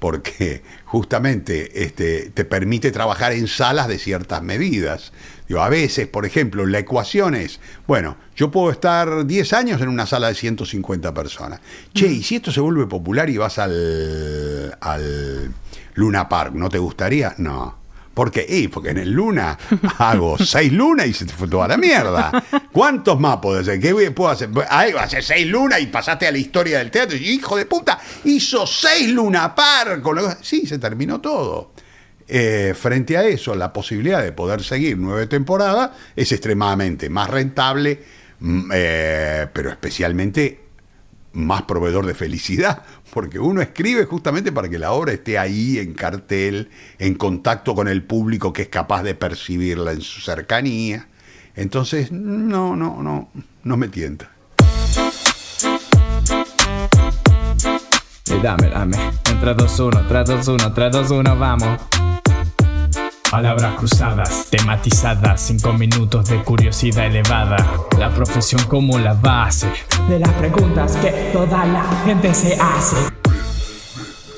[SPEAKER 1] porque justamente te permite trabajar en salas de ciertas medidas. Digo, a veces, por ejemplo, la ecuación es, bueno, yo puedo estar 10 años en una sala de 150 personas. Che, y si esto se vuelve popular y vas al Luna Park, ¿no te gustaría? No. ¿Por qué? Porque en el Luna hago 6 lunas y se te fue toda la mierda. ¿Cuántos más puedo hacer? ¿Qué puedo hacer? Ahí va a hacer 6 lunas y pasaste a la historia del teatro. Y, hijo de puta, hizo 6 Luna Park. Sí, se terminó todo. Frente a eso, la posibilidad de poder seguir 9 temporadas es extremadamente más rentable, pero especialmente más proveedor de felicidad, porque uno escribe justamente para que la obra esté ahí en cartel, en contacto con el público que es capaz de percibirla en su cercanía. Entonces, no me tienta.
[SPEAKER 8] Dame. En 3, 2, 1, 3, 2, 1, 3, 2, 1, vamos. Palabras cruzadas, tematizadas, 5 minutos de curiosidad elevada. La profesión como la base de las preguntas que toda la gente se hace.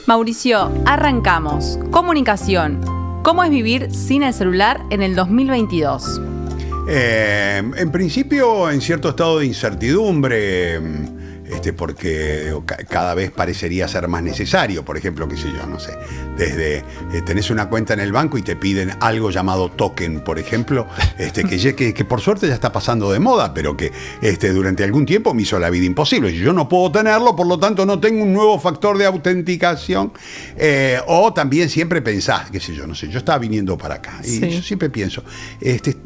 [SPEAKER 4] Mauricio, arrancamos. Comunicación. ¿Cómo es vivir sin el celular en el 2022?
[SPEAKER 1] En principio, en cierto estado de incertidumbre, porque cada vez parecería ser más necesario. Por ejemplo, qué sé yo, no sé, desde tenés una cuenta en el banco y te piden algo llamado token, por ejemplo, que por suerte ya está pasando de moda, pero que durante algún tiempo me hizo la vida imposible. Yo no puedo tenerlo, por lo tanto no tengo un nuevo factor de autenticación. O también siempre pensás, qué sé yo, no sé, yo estaba viniendo para acá y
[SPEAKER 4] sí.
[SPEAKER 1] Yo siempre pienso,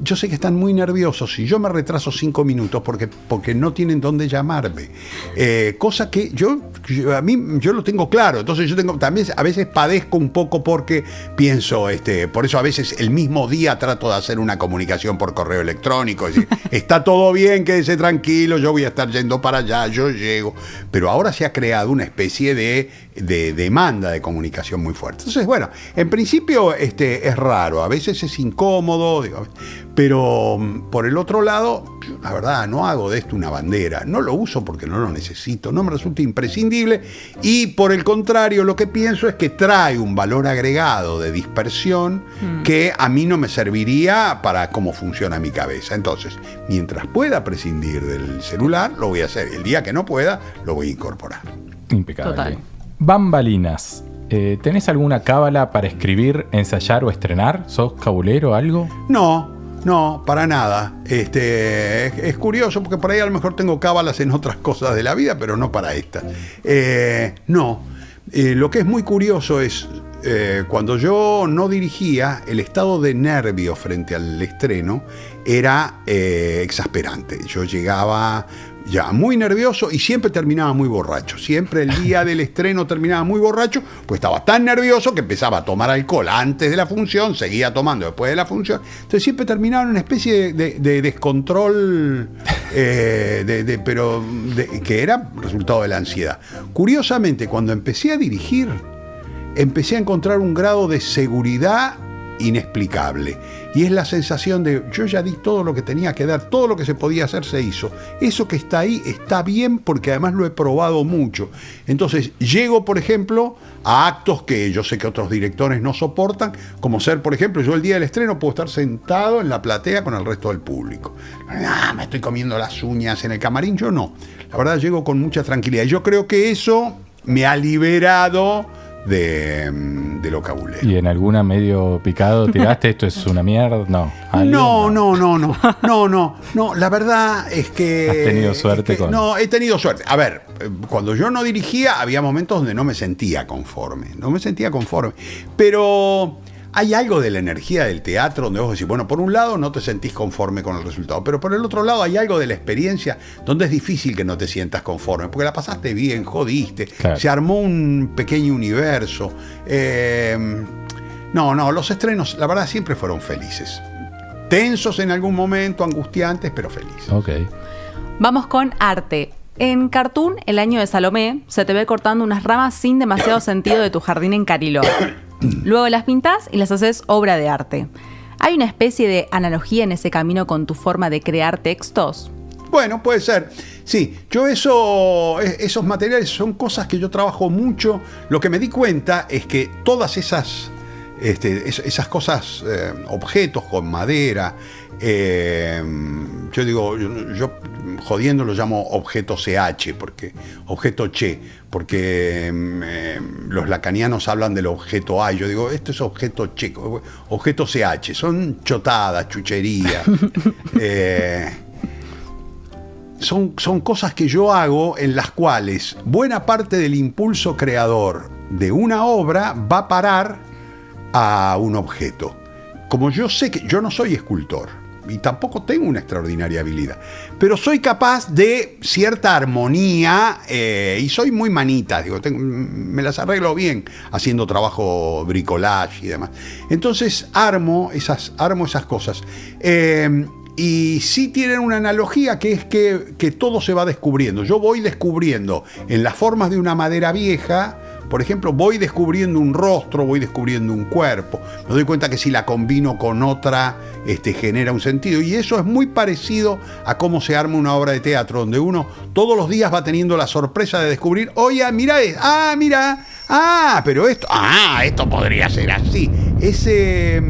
[SPEAKER 1] yo sé que están muy nerviosos y yo me retraso 5 minutos porque no tienen dónde llamarme. Cosa que yo lo tengo claro. Entonces yo también a veces padezco un poco porque pienso, por eso a veces el mismo día trato de hacer una comunicación por correo electrónico, es decir, está todo bien, quédese tranquilo, yo voy a estar yendo para allá, yo llego. Pero ahora se ha creado una especie de demanda de comunicación muy fuerte. Entonces, bueno, en principio es raro, a veces es incómodo, pero por el otro lado, la verdad, no hago de esto una bandera, no lo uso porque no lo necesito, no me resulta imprescindible y por el contrario, lo que pienso es que trae un valor agregado de dispersión que a mí no me serviría para cómo funciona mi cabeza. Entonces, mientras pueda prescindir del celular, lo voy a hacer. El día que no pueda, lo voy a incorporar.
[SPEAKER 5] Impecable.
[SPEAKER 4] Total.
[SPEAKER 5] Bambalinas. ¿Tenés alguna cábala para escribir, ensayar o estrenar? ¿Sos cabulero o algo?
[SPEAKER 1] No, para nada. Es curioso porque por ahí a lo mejor tengo cábalas en otras cosas de la vida, pero no para esta. Lo que es muy curioso es cuando yo no dirigía, el estado de nervio frente al estreno era exasperante. Yo llegaba ya muy nervioso y siempre terminaba muy borracho. Siempre el día del estreno terminaba muy borracho, pues estaba tan nervioso que empezaba a tomar alcohol antes de la función, seguía tomando después de la función. Entonces siempre terminaba en una especie de descontrol, pero que era resultado de la ansiedad. Curiosamente, cuando empecé a dirigir, empecé a encontrar un grado de seguridad inexplicable. Y es la sensación de, yo ya di todo lo que tenía que dar, todo lo que se podía hacer se hizo. Eso que está ahí está bien porque además lo he probado mucho. Entonces, llego, por ejemplo, a actos que yo sé que otros directores no soportan, como ser, por ejemplo, yo el día del estreno puedo estar sentado en la platea con el resto del público. Me estoy comiendo las uñas en el camarín, yo no. La verdad, llego con mucha tranquilidad. Yo creo que eso me ha liberado de vocabulario.
[SPEAKER 5] ¿Y en alguna medio picado tiraste esto es una mierda? No.
[SPEAKER 1] No. La verdad es que...
[SPEAKER 5] ¿Has tenido suerte con...?
[SPEAKER 1] No, he tenido suerte. A ver, cuando yo no dirigía, había momentos donde no me sentía conforme. Pero hay algo de la energía del teatro donde vos decís, bueno, por un lado no te sentís conforme con el resultado, pero por el otro lado hay algo de la experiencia donde es difícil que no te sientas conforme, porque la pasaste bien, jodiste, claro. Se armó un pequeño universo. Los estrenos, la verdad, siempre fueron felices. Tensos en algún momento, angustiantes, pero felices.
[SPEAKER 5] Ok.
[SPEAKER 4] Vamos con arte. En Cartoon, El año de Salomé, se te ve cortando unas ramas sin demasiado sentido de tu jardín en Cariló. Luego las pintás y las haces obra de arte. ¿Hay una especie de analogía en ese camino con tu forma de crear textos?
[SPEAKER 1] Bueno, puede ser. Sí, yo esos materiales son cosas que yo trabajo mucho. Lo que me di cuenta es que todas esas cosas, objetos con madera, yo jodiendo lo llamo objeto CH, objeto Che, porque los lacanianos hablan del objeto A, yo digo, esto es objeto Che, objeto CH, son chotadas, chucherías. Son cosas que yo hago en las cuales buena parte del impulso creador de una obra va a parar a un objeto. Como yo sé que yo no soy escultor y tampoco tengo una extraordinaria habilidad, pero soy capaz de cierta armonía y soy muy manita, me las arreglo bien haciendo trabajo bricolage y demás. Entonces armo esas cosas. Y sí tienen una analogía que es que todo se va descubriendo. Yo voy descubriendo en las formas de una madera vieja, por ejemplo, voy descubriendo un rostro, voy descubriendo un cuerpo. Me doy cuenta que si la combino con otra, genera un sentido. Y eso es muy parecido a cómo se arma una obra de teatro, donde uno todos los días va teniendo la sorpresa de descubrir, oye, mira, pero esto podría ser así. Ese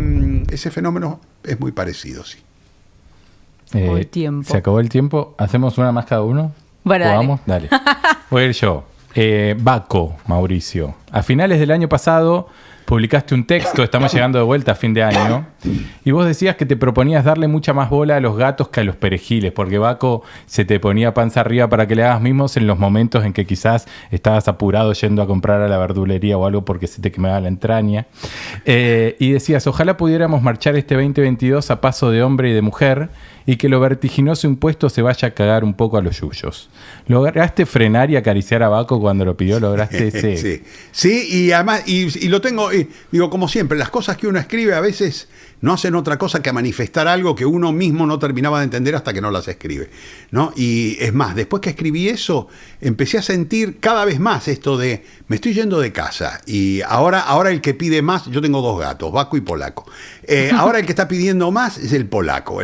[SPEAKER 1] fenómeno es muy parecido, sí.
[SPEAKER 4] El tiempo.
[SPEAKER 5] Se acabó el tiempo. ¿Hacemos una más cada uno?
[SPEAKER 4] Bueno,
[SPEAKER 5] ¿Vamos? Dale. Voy a ir yo. Baco, Mauricio. A finales del año pasado publicaste un texto, estamos llegando de vuelta a fin de año, y vos decías que te proponías darle mucha más bola a los gatos que a los perejiles, porque Baco se te ponía panza arriba para que le hagas mimos en los momentos en que quizás estabas apurado yendo a comprar a la verdulería o algo porque se te quemaba la entraña. Y decías, ojalá pudiéramos marchar este 2022 a paso de hombre y de mujer, y que lo vertiginoso impuesto se vaya a cagar un poco a los yuyos. ¿Lograste frenar y acariciar a Baco cuando lo pidió? ¿Lograste ese...?
[SPEAKER 1] Sí, y además, y lo tengo, digo, como siempre, las cosas que uno escribe a veces no hacen otra cosa que manifestar algo que uno mismo no terminaba de entender hasta que no las escribe, ¿no? Y es más, después que escribí eso, empecé a sentir cada vez más esto de, me estoy yendo de casa, y ahora el que pide más, yo tengo 2 gatos, Baco y Polaco. Ahora el que está pidiendo más es el Polaco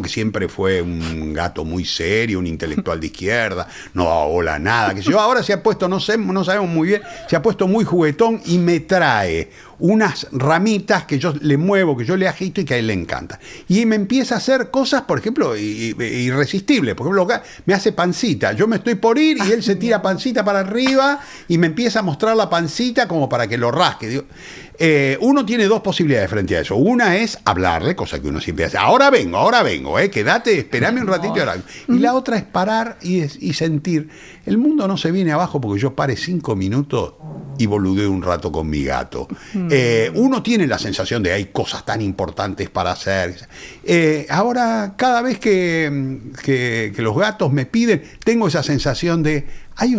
[SPEAKER 1] que siempre fue un gato muy serio, un intelectual de izquierda, no daba bola a nada, que yo ahora se ha puesto, no sabemos muy bien, se ha puesto muy juguetón y me trae unas ramitas que yo le muevo, que yo le agito y que a él le encanta. Y me empieza a hacer cosas, por ejemplo, irresistibles. Por ejemplo, me hace pancita. Yo me estoy por ir y él se tira pancita para arriba y me empieza a mostrar la pancita como para que lo rasque. Digo, uno tiene 2 posibilidades frente a eso. Una es hablarle, cosa que uno siempre hace. Ahora vengo, quédate, espérame un ratito. Ahora vengo. Y la otra es parar y sentir. El mundo no se viene abajo porque yo pare 5 minutos y boludeo un rato con mi gato. Uno tiene la sensación de hay cosas tan importantes para hacer. Ahora, cada vez que los gatos me piden, tengo esa sensación de hay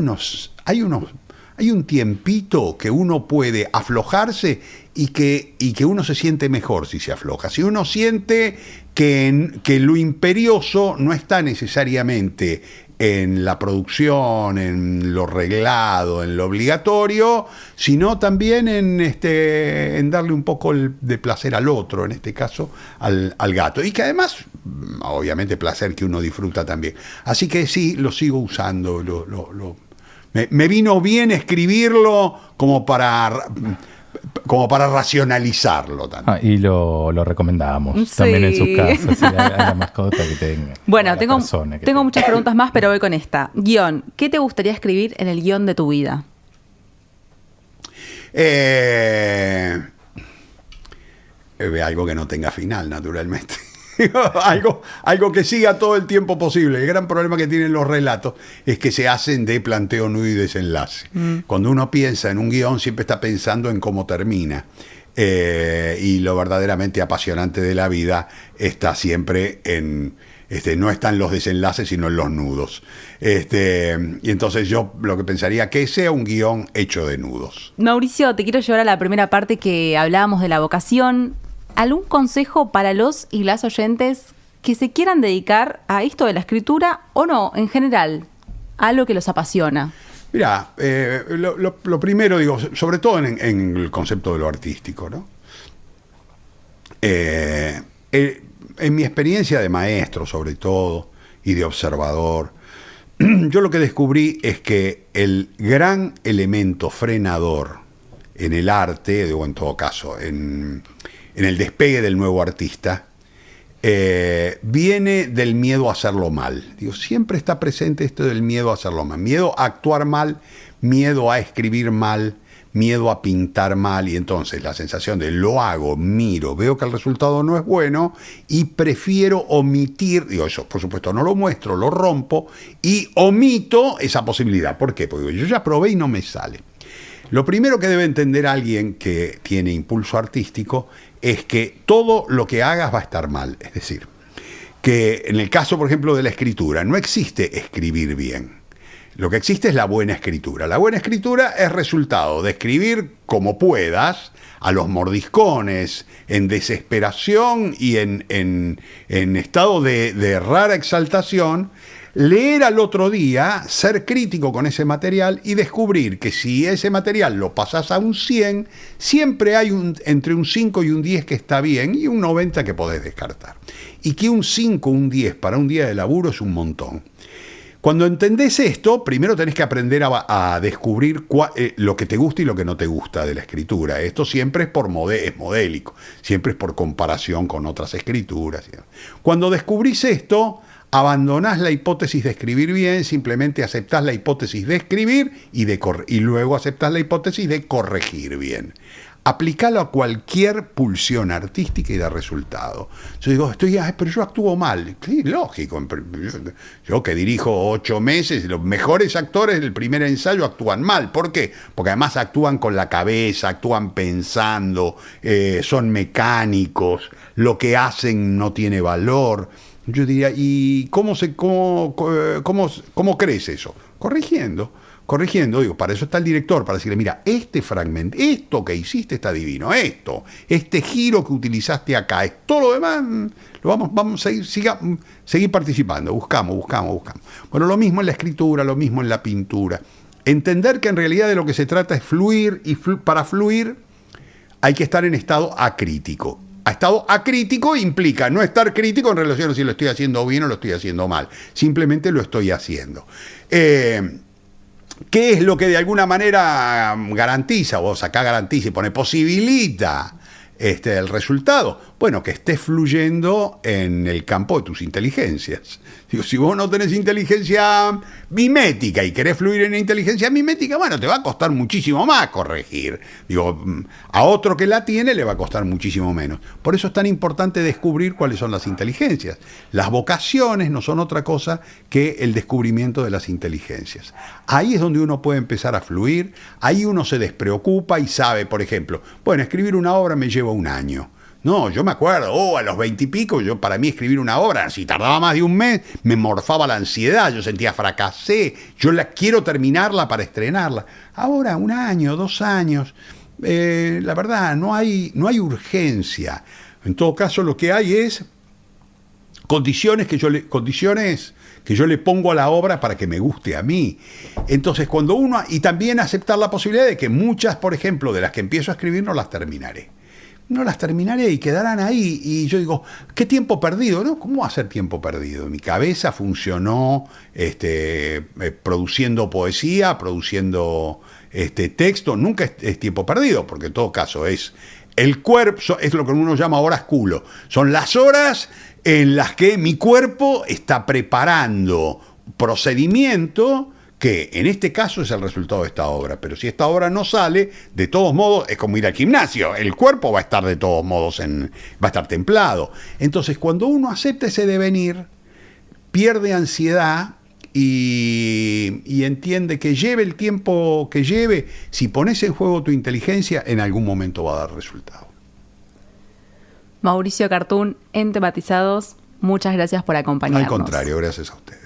[SPEAKER 1] un tiempito que uno puede aflojarse y que uno se siente mejor si se afloja. Si uno siente que lo imperioso no está necesariamente en la producción, en lo reglado, en lo obligatorio, sino también en darle un poco de placer al otro, en este caso al gato. Y que además, obviamente, placer que uno disfruta también. Así que sí, lo sigo usando. Me vino bien escribirlo como para racionalizarlo también.
[SPEAKER 5] Y lo recomendamos
[SPEAKER 4] Sí.
[SPEAKER 5] también en sus casas, a la mascota que tenga.
[SPEAKER 4] Bueno,
[SPEAKER 5] a la persona que
[SPEAKER 4] tengo
[SPEAKER 5] tenga.
[SPEAKER 4] muchas preguntas más, pero voy con esta. Guión. ¿Qué te gustaría escribir en el guión de tu vida?
[SPEAKER 1] Algo que no tenga final, naturalmente. algo que siga todo el tiempo posible. El gran problema que tienen los relatos es que se hacen de planteo, nudo y desenlace. Cuando uno piensa en un guión, siempre está pensando en cómo termina. Y lo verdaderamente apasionante de la vida está siempre no están los desenlaces, sino en los nudos. Y entonces yo lo que pensaría que sea un guión hecho de nudos.
[SPEAKER 4] Mauricio, te quiero llevar a la primera parte que hablábamos de la vocación. ¿Algún consejo para los y las oyentes que se quieran dedicar a esto de la escritura o no, en general, a lo que los apasiona?
[SPEAKER 1] Mirá, lo primero, digo, sobre todo en el concepto de lo artístico, ¿no? En mi experiencia de maestro, sobre todo, y de observador, yo lo que descubrí es que el gran elemento frenador en el arte, o en todo caso, en el despegue del nuevo artista, viene del miedo a hacerlo mal. Digo, siempre está presente esto del miedo a hacerlo mal. Miedo a actuar mal, miedo a escribir mal, miedo a pintar mal. Y entonces la sensación de lo hago, miro, veo que el resultado no es bueno y prefiero omitir. Digo, eso por supuesto no lo muestro, lo rompo y omito esa posibilidad. ¿Por qué? Porque yo ya probé y no me sale. Lo primero que debe entender alguien que tiene impulso artístico es que todo lo que hagas va a estar mal. Es decir, que en el caso, por ejemplo, de la escritura, no existe escribir bien. Lo que existe es la buena escritura. La buena escritura es resultado de escribir como puedas, a los mordiscones, en desesperación y en estado de rara exaltación, leer al otro día, ser crítico con ese material y descubrir que si ese material lo pasas a un 100, siempre hay entre un 5 y un 10 que está bien y un 90 que podés descartar. Y que un 5, un 10 para un día de laburo es un montón. Cuando entendés esto, primero tenés que aprender a descubrir lo que te gusta y lo que no te gusta de la escritura. Esto siempre es modélico, siempre es por comparación con otras escrituras. Cuando descubrís esto, abandonás la hipótesis de escribir bien, simplemente aceptás la hipótesis de escribir y luego aceptás la hipótesis de corregir bien. Aplicalo a cualquier pulsión artística y da resultado. Yo digo, pero yo actúo mal. Sí, lógico. Yo que dirijo 8 meses, los mejores actores del primer ensayo actúan mal. ¿Por qué? Porque además actúan con la cabeza, actúan pensando, son mecánicos, lo que hacen no tiene valor. Yo diría, ¿y cómo crees eso? Corrigiendo, digo, para eso está el director, para decirle, mira, este fragmento, esto que hiciste está divino, este giro que utilizaste acá, todo lo demás, vamos a seguir participando, buscamos. Bueno, lo mismo en la escritura, lo mismo en la pintura. Entender que en realidad de lo que se trata es fluir, y para fluir hay que estar en estado acrítico. Estado acrítico implica no estar crítico en relación a si lo estoy haciendo bien o lo estoy haciendo mal. Simplemente lo estoy haciendo. ¿Qué es lo que de alguna manera garantiza, vos acá garantiza y pone posibilita el resultado? Bueno, que estés fluyendo en el campo de tus inteligencias. Digo, si vos no tenés inteligencia mimética y querés fluir en inteligencia mimética, bueno, te va a costar muchísimo más corregir. Digo, a otro que la tiene le va a costar muchísimo menos. Por eso es tan importante descubrir cuáles son las inteligencias. Las vocaciones no son otra cosa que el descubrimiento de las inteligencias. Ahí es donde uno puede empezar a fluir, ahí uno se despreocupa y sabe, por ejemplo, bueno, escribir una obra me lleva 1 año. No, yo me acuerdo, a los 20 y pico, para mí escribir una obra, si tardaba más de un mes, me morfaba la ansiedad, yo sentía fracasé, yo quiero terminarla para estrenarla. Ahora, 1 año, 2 años, la verdad, no hay urgencia. En todo caso, lo que hay es condiciones que yo le pongo a la obra para que me guste a mí. Entonces, cuando uno... Y también aceptar la posibilidad de que muchas, por ejemplo, de las que empiezo a escribir no las terminaré. No las terminaré y quedarán ahí. Y yo digo, ¿qué tiempo perdido? ¿No? ¿Cómo va a ser tiempo perdido? Mi cabeza funcionó produciendo poesía, produciendo texto. Nunca es tiempo perdido, porque en todo caso es el cuerpo, es lo que uno llama horas culo. Son las horas en las que mi cuerpo está preparando procedimiento que en este caso es el resultado de esta obra. Pero si esta obra no sale, de todos modos, es como ir al gimnasio. El cuerpo va a estar de todos modos, va a estar templado. Entonces, cuando uno acepta ese devenir, pierde ansiedad y entiende que lleve el tiempo que lleve, si pones en juego tu inteligencia, en algún momento va a dar resultado.
[SPEAKER 4] Mauricio Cartún, en Tematizados, muchas gracias por acompañarnos.
[SPEAKER 1] Al contrario, gracias a ustedes.